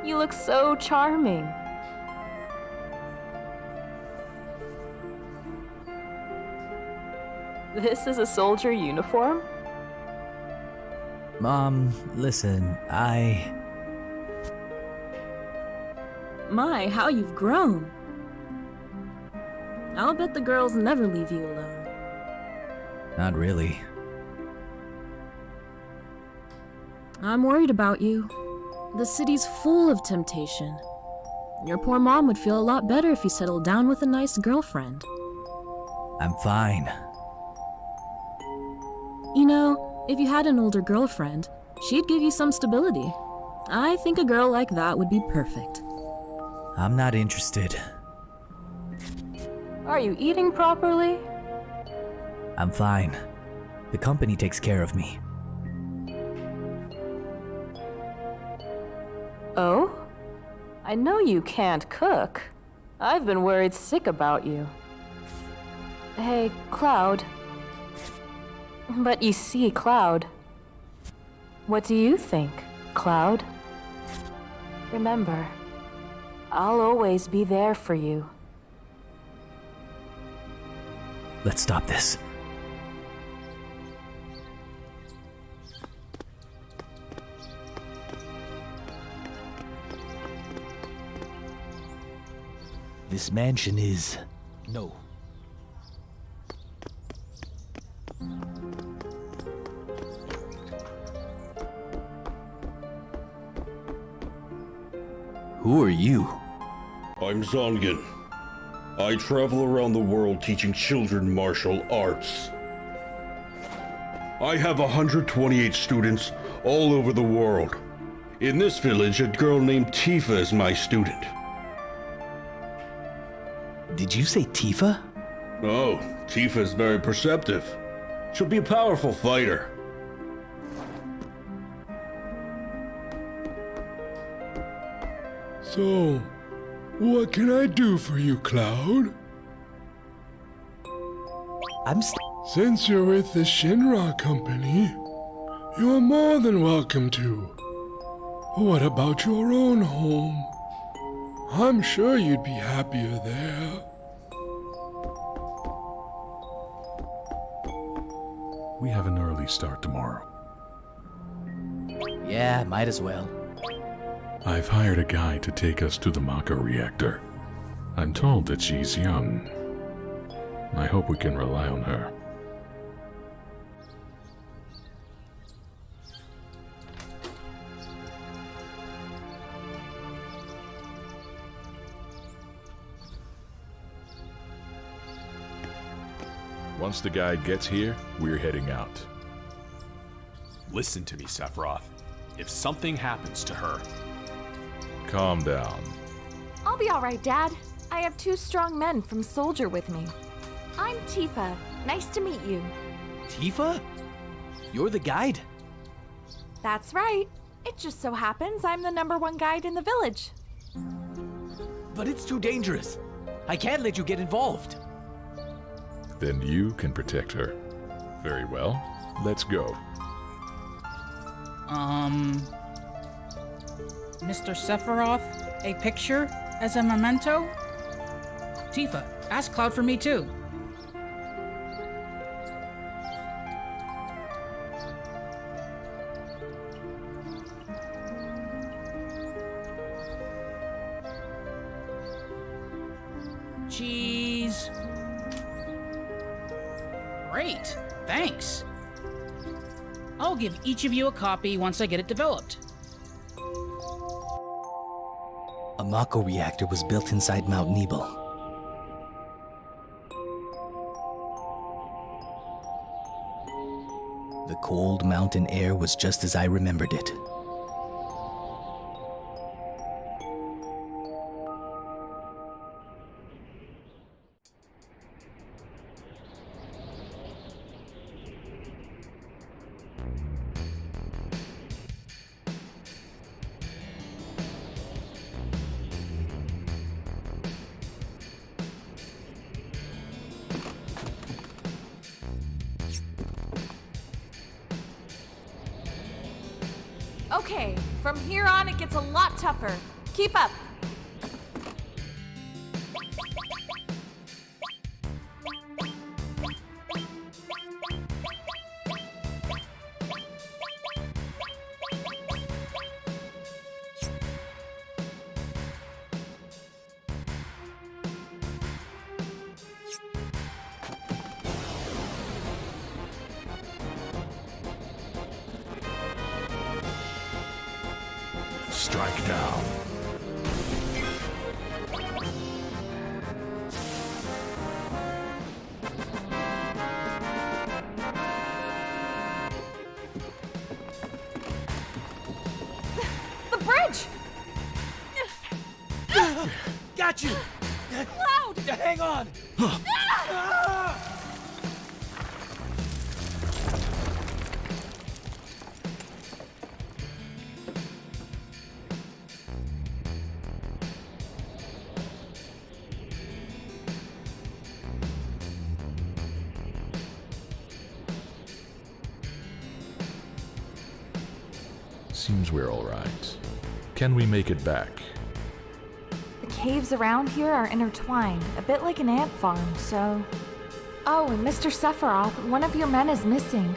You look so charming. This is a soldier uniform? Mom, listen, My, how you've grown. I'll bet the girls never leave you alone. Not really. I'm worried about you. The city's full of temptation. Your poor mom would feel a lot better if you settled down with a nice girlfriend. I'm fine. You know, if you had an older girlfriend, she'd give you some stability. I think a girl like that would be perfect. I'm not interested. Are you eating properly? I'm fine. The company takes care of me. Oh? I know you can't cook. I've been worried sick about you. Hey, Cloud. But you see, Cloud. What do you think, Cloud? Remember, I'll always be there for you. Let's stop this. This mansion is... no. Who are you? I'm Zongen. I travel around the world teaching children martial arts. I have 128 students all over the world. In this village, a girl named Tifa is my student. Did you say Tifa? Oh, Tifa is very perceptive. She'll be a powerful fighter. So, what can I do for you, Cloud? Since you're with the Shinra Company, you're more than welcome to. What about your own home? I'm sure you'd be happier there. We have an early start tomorrow. Yeah, might as well. I've hired a guy to take us to the Maka reactor. I'm told that she's young. I hope we can rely on her. Once the guy gets here, we're heading out. Listen to me, Sephiroth. If something happens to her... Calm down. I'll be alright, Dad. I have 2 strong men from Soldier with me. I'm Tifa. Nice to meet you. Tifa? You're the guide? That's right. It just so happens I'm the #1 guide in the village. But it's too dangerous. I can't let you get involved. Then you can protect her. Very well. Let's go. Mr. Sephiroth, a picture as a memento? Tifa, ask Cloud for me too. Cheese. Great, thanks. I'll give each of you a copy once I get it developed. A Mako reactor was built inside Mount Nebel. The cold mountain air was just as I remembered it. Okay, from here on it gets a lot tougher. Keep up. Strike down. The bridge! Got you! Cloud! Hang on! Seems we're all right. Can we make it back? The caves around here are intertwined, a bit like an ant farm, so... Oh, and Mr. Sephiroth, one of your men is missing.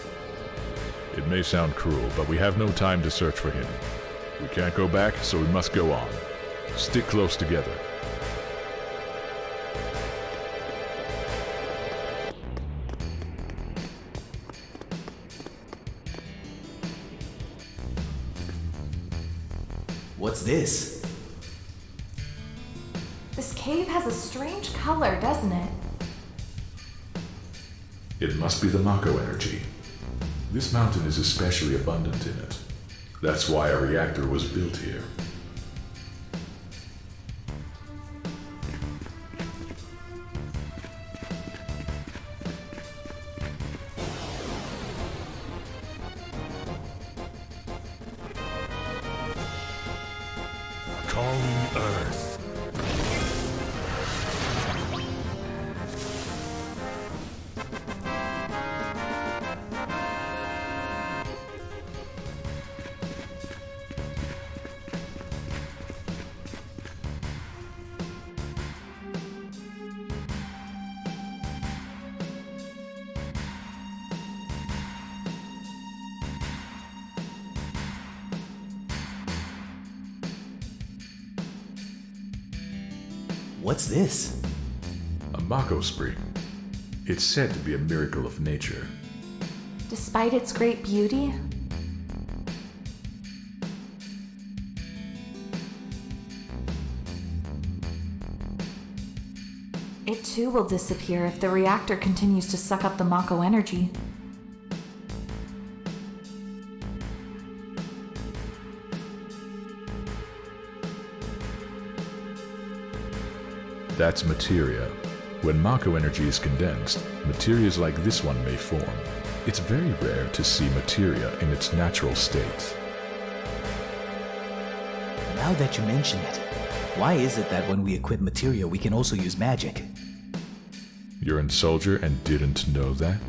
It may sound cruel, but we have no time to search for him. We can't go back, so we must go on. Stick close together. What's this? This cave has a strange color, doesn't it? It must be the Mako energy. This mountain is especially abundant in it. That's why a reactor was built here. Calling Earth. What's this? A Mako spring. It's said to be a miracle of nature. Despite its great beauty, it too will disappear if the reactor continues to suck up the Mako energy. That's materia. When Mako energy is condensed, materias like this one may form. It's very rare to see materia in its natural state. Now that you mention it, why is it that when we equip materia we can also use magic? You're a soldier and didn't know that?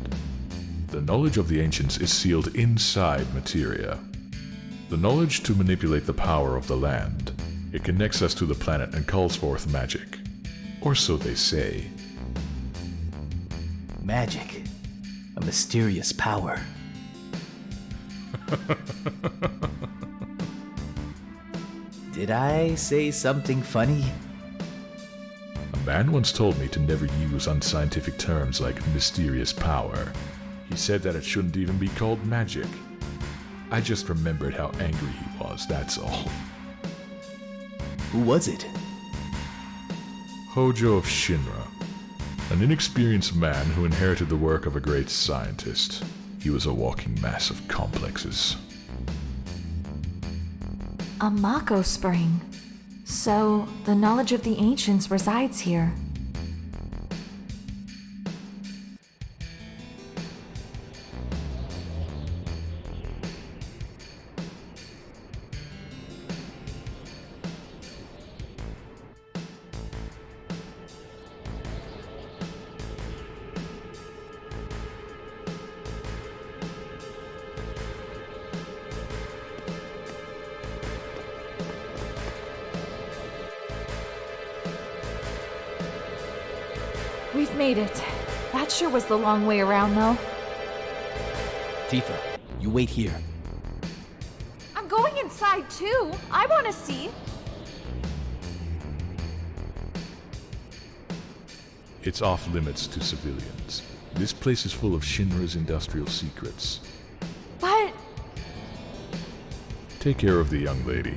The knowledge of the ancients is sealed inside materia. The knowledge to manipulate the power of the land. It connects us to the planet and calls forth magic. Or so they say. Magic. A mysterious power. Did I say something funny? A man once told me to never use unscientific terms like mysterious power. He said that it shouldn't even be called magic. I just remembered how angry he was, that's all. Who was it? Hojo of Shinra. An inexperienced man who inherited the work of a great scientist. He was a walking mass of complexes. A Mako spring. So, the knowledge of the ancients resides here. We've made it. That sure was the long way around, though. Tifa, you wait here. I'm going inside, too. I want to see. It's off limits to civilians. This place is full of Shinra's industrial secrets. But... Take care of the young lady.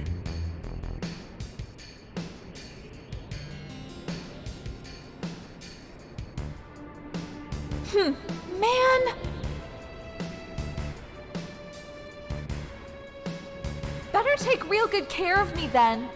Man! Better take real good care of me then.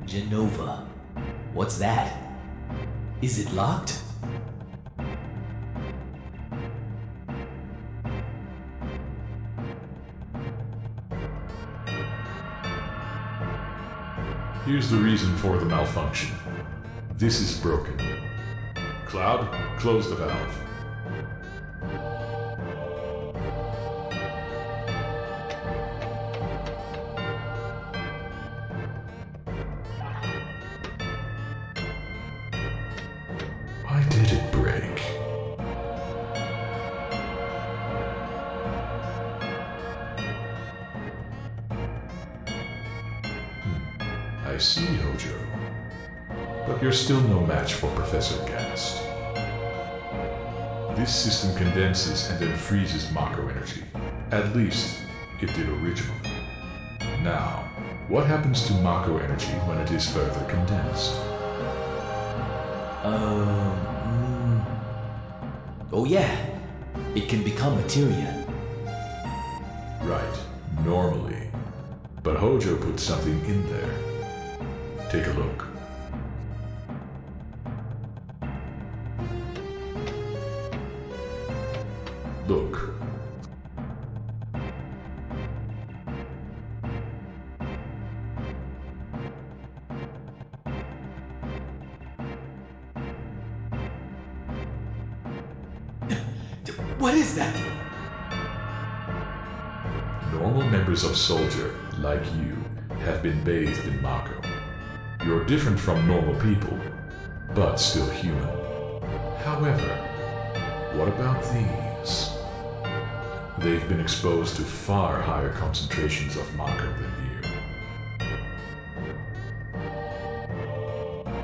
Genova. What's that? Is it locked? Here's the reason for the malfunction. This is broken. Cloud, close the valve. Why did it break? I see, Hojo. But you're still no match for Professor Gast. This system condenses and then freezes Mako energy. At least, it did originally. Now, what happens to Mako energy when it is further condensed? Oh yeah, it can become materia. Right, normally. But Hojo put something in there. Take a look. Look. What is that? Normal members of Soldier, like you, have been bathed in Mako. You're different from normal people, but still human. However, what about these? They've been exposed to far higher concentrations of Mako than you.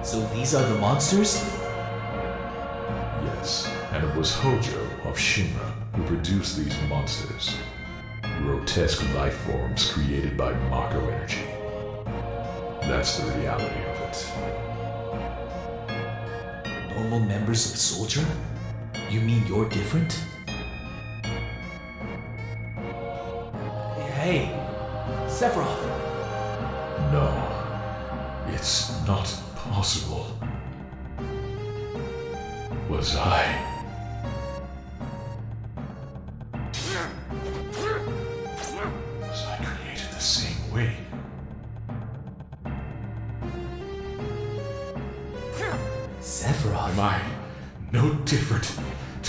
So these are the monsters? Yes, and it was Hojo of Shinra who produced these monsters. Grotesque life forms created by Mako energy. That's the reality of it. Normal members of Soldier? You mean you're different? Hey, Sephiroth! No, it's not possible. Was I? Was I created the same way? Sephiroth? Am I no different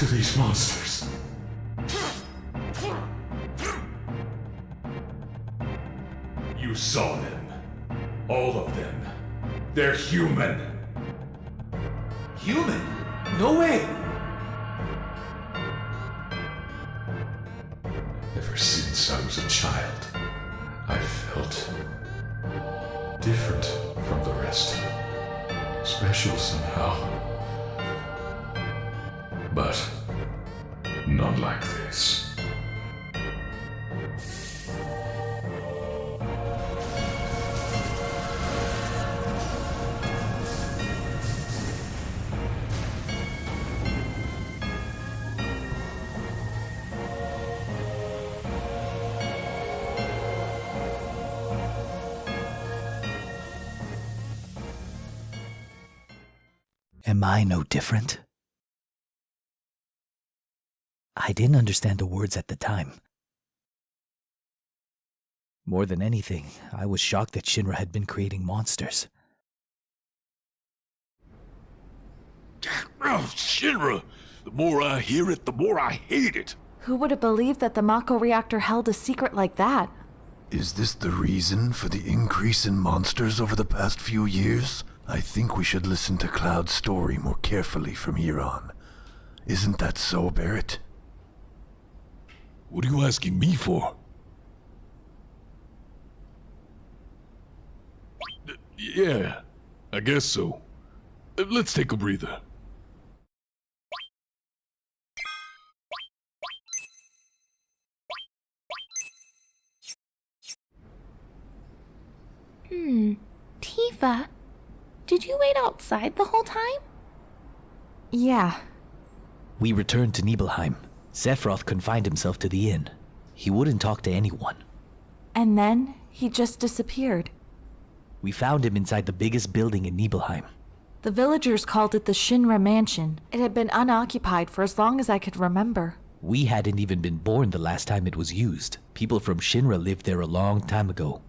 to these monsters. You saw them. All of them. They're human. Human? No way! Ever since I was a child, I felt different from the rest. Special somehow. But not like this. Am I no different? I didn't understand the words at the time. More than anything, I was shocked that Shinra had been creating monsters. Oh, Shinra! The more I hear it, the more I hate it. Who would have believed that the Mako reactor held a secret like that? Is this the reason for the increase in monsters over the past few years? I think we should listen to Cloud's story more carefully from here on. Isn't that so, Barrett? What are you asking me for? Yeah, I guess so. Let's take a breather. Tifa, did you wait outside the whole time? Yeah. We returned to Nibelheim. Sephiroth confined himself to the inn. He wouldn't talk to anyone. And then he just disappeared. We found him inside the biggest building in Nibelheim. The villagers called it the Shinra Mansion. It had been unoccupied for as long as I could remember. We hadn't even been born the last time it was used. People from Shinra lived there a long time ago.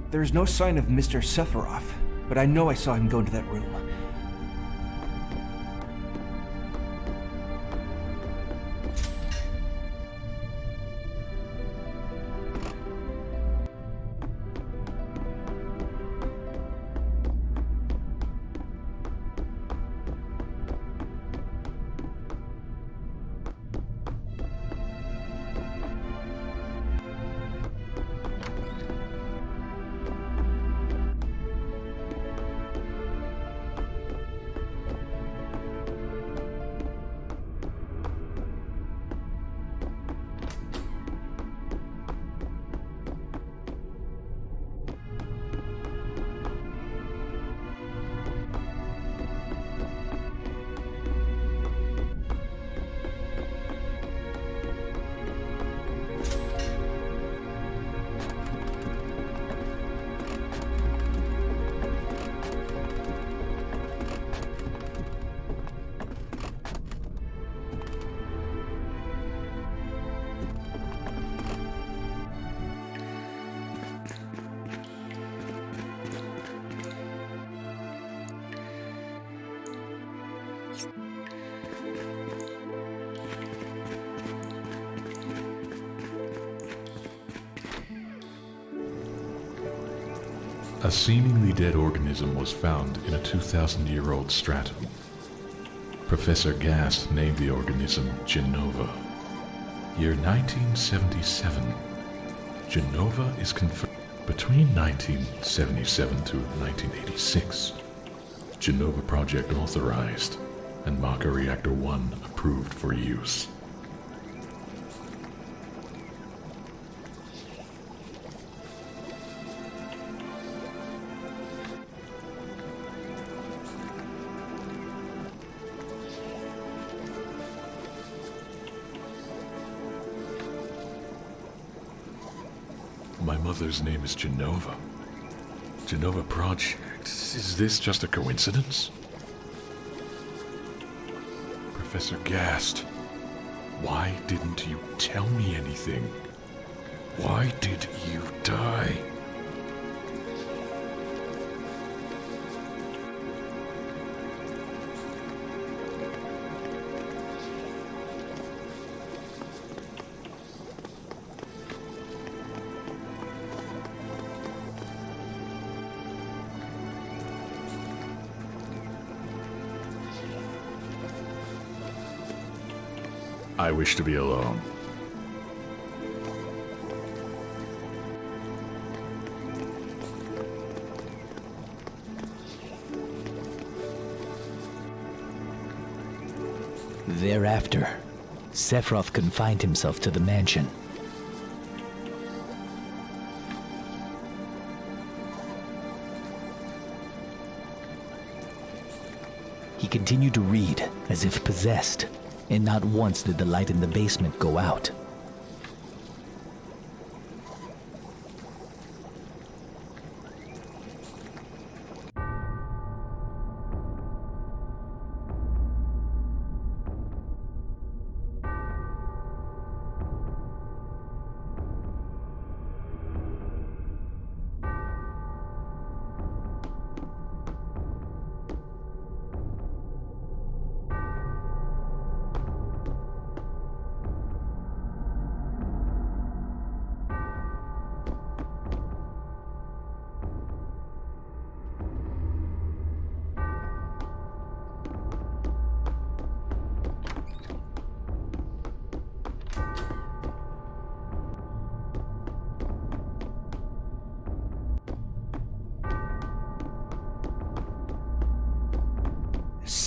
There's no sign of Mr. Sephiroth, but I know I saw him go into that room. A seemingly dead organism was found in a 2,000-year-old stratum. Professor Gast named the organism Genova. Year 1977. Genova is confirmed between 1977 to 1986. Genova Project authorized, and Maka Reactor 1 approved for use. My mother's name is Genova. Genova Project. Is this just a coincidence? Professor Gast, why didn't you tell me anything? Why did you die? I wish to be alone. Thereafter, Sephiroth confined himself to the mansion. He continued to read as if possessed, and not once did the light in the basement go out.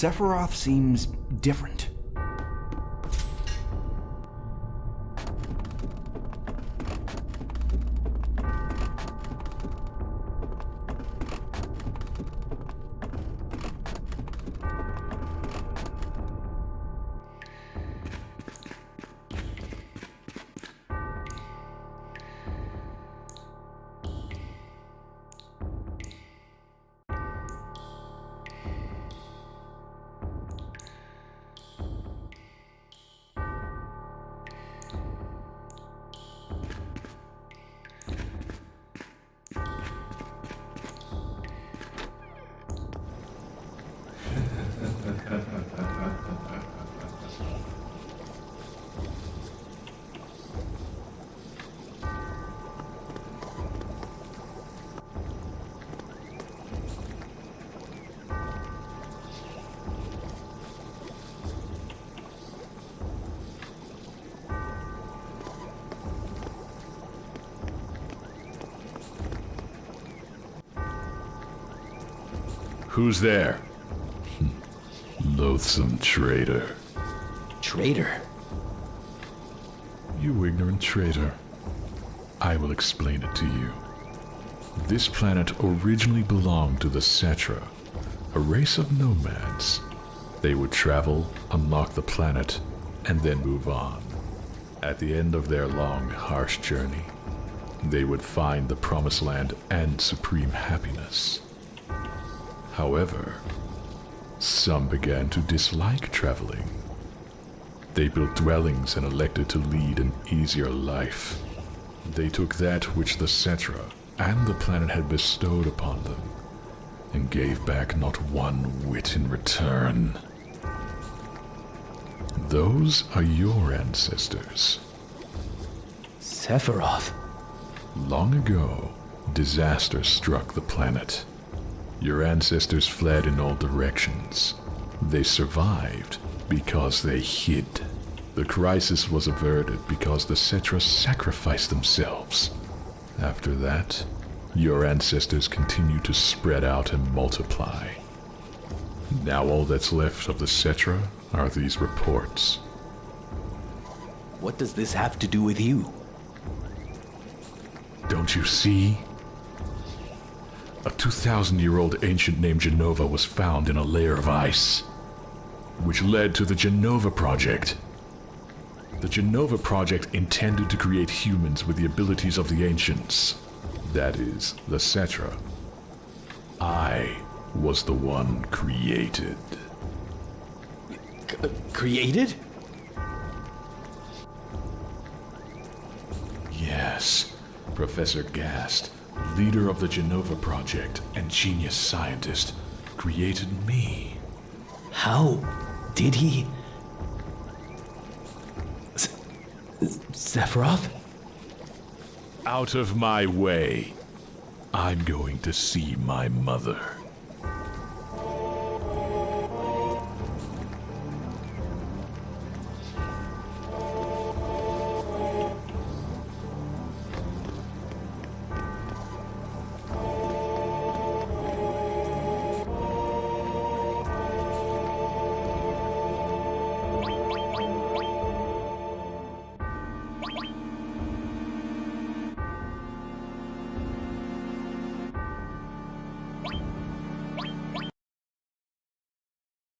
Sephiroth seems different. Who's there? Loathsome traitor. Traitor? You ignorant traitor. I will explain it to you. This planet originally belonged to the Cetra, a race of nomads. They would travel, unlock the planet, and then move on. At the end of their long, harsh journey, they would find the Promised Land and supreme happiness. However, some began to dislike traveling. They built dwellings and elected to lead an easier life. They took that which the Cetra and the planet had bestowed upon them and gave back not one whit in return. Those are your ancestors. Sephiroth. Long ago, disaster struck the planet. Your ancestors fled in all directions. They survived because they hid. The crisis was averted because the Cetra sacrificed themselves. After that, your ancestors continued to spread out and multiply. Now all that's left of the Cetra are these reports. What does this have to do with you? Don't you see? A 2,000-year-old ancient named Jenova was found in a layer of ice, which led to the Jenova Project. The Jenova Project intended to create humans with the abilities of the ancients. That is, the Cetra. I was the one created. Created? Yes, Professor Gast, leader of the Jenova Project and genius scientist, created me. How did he? Sephiroth? Out of my way. I'm going to see my mother.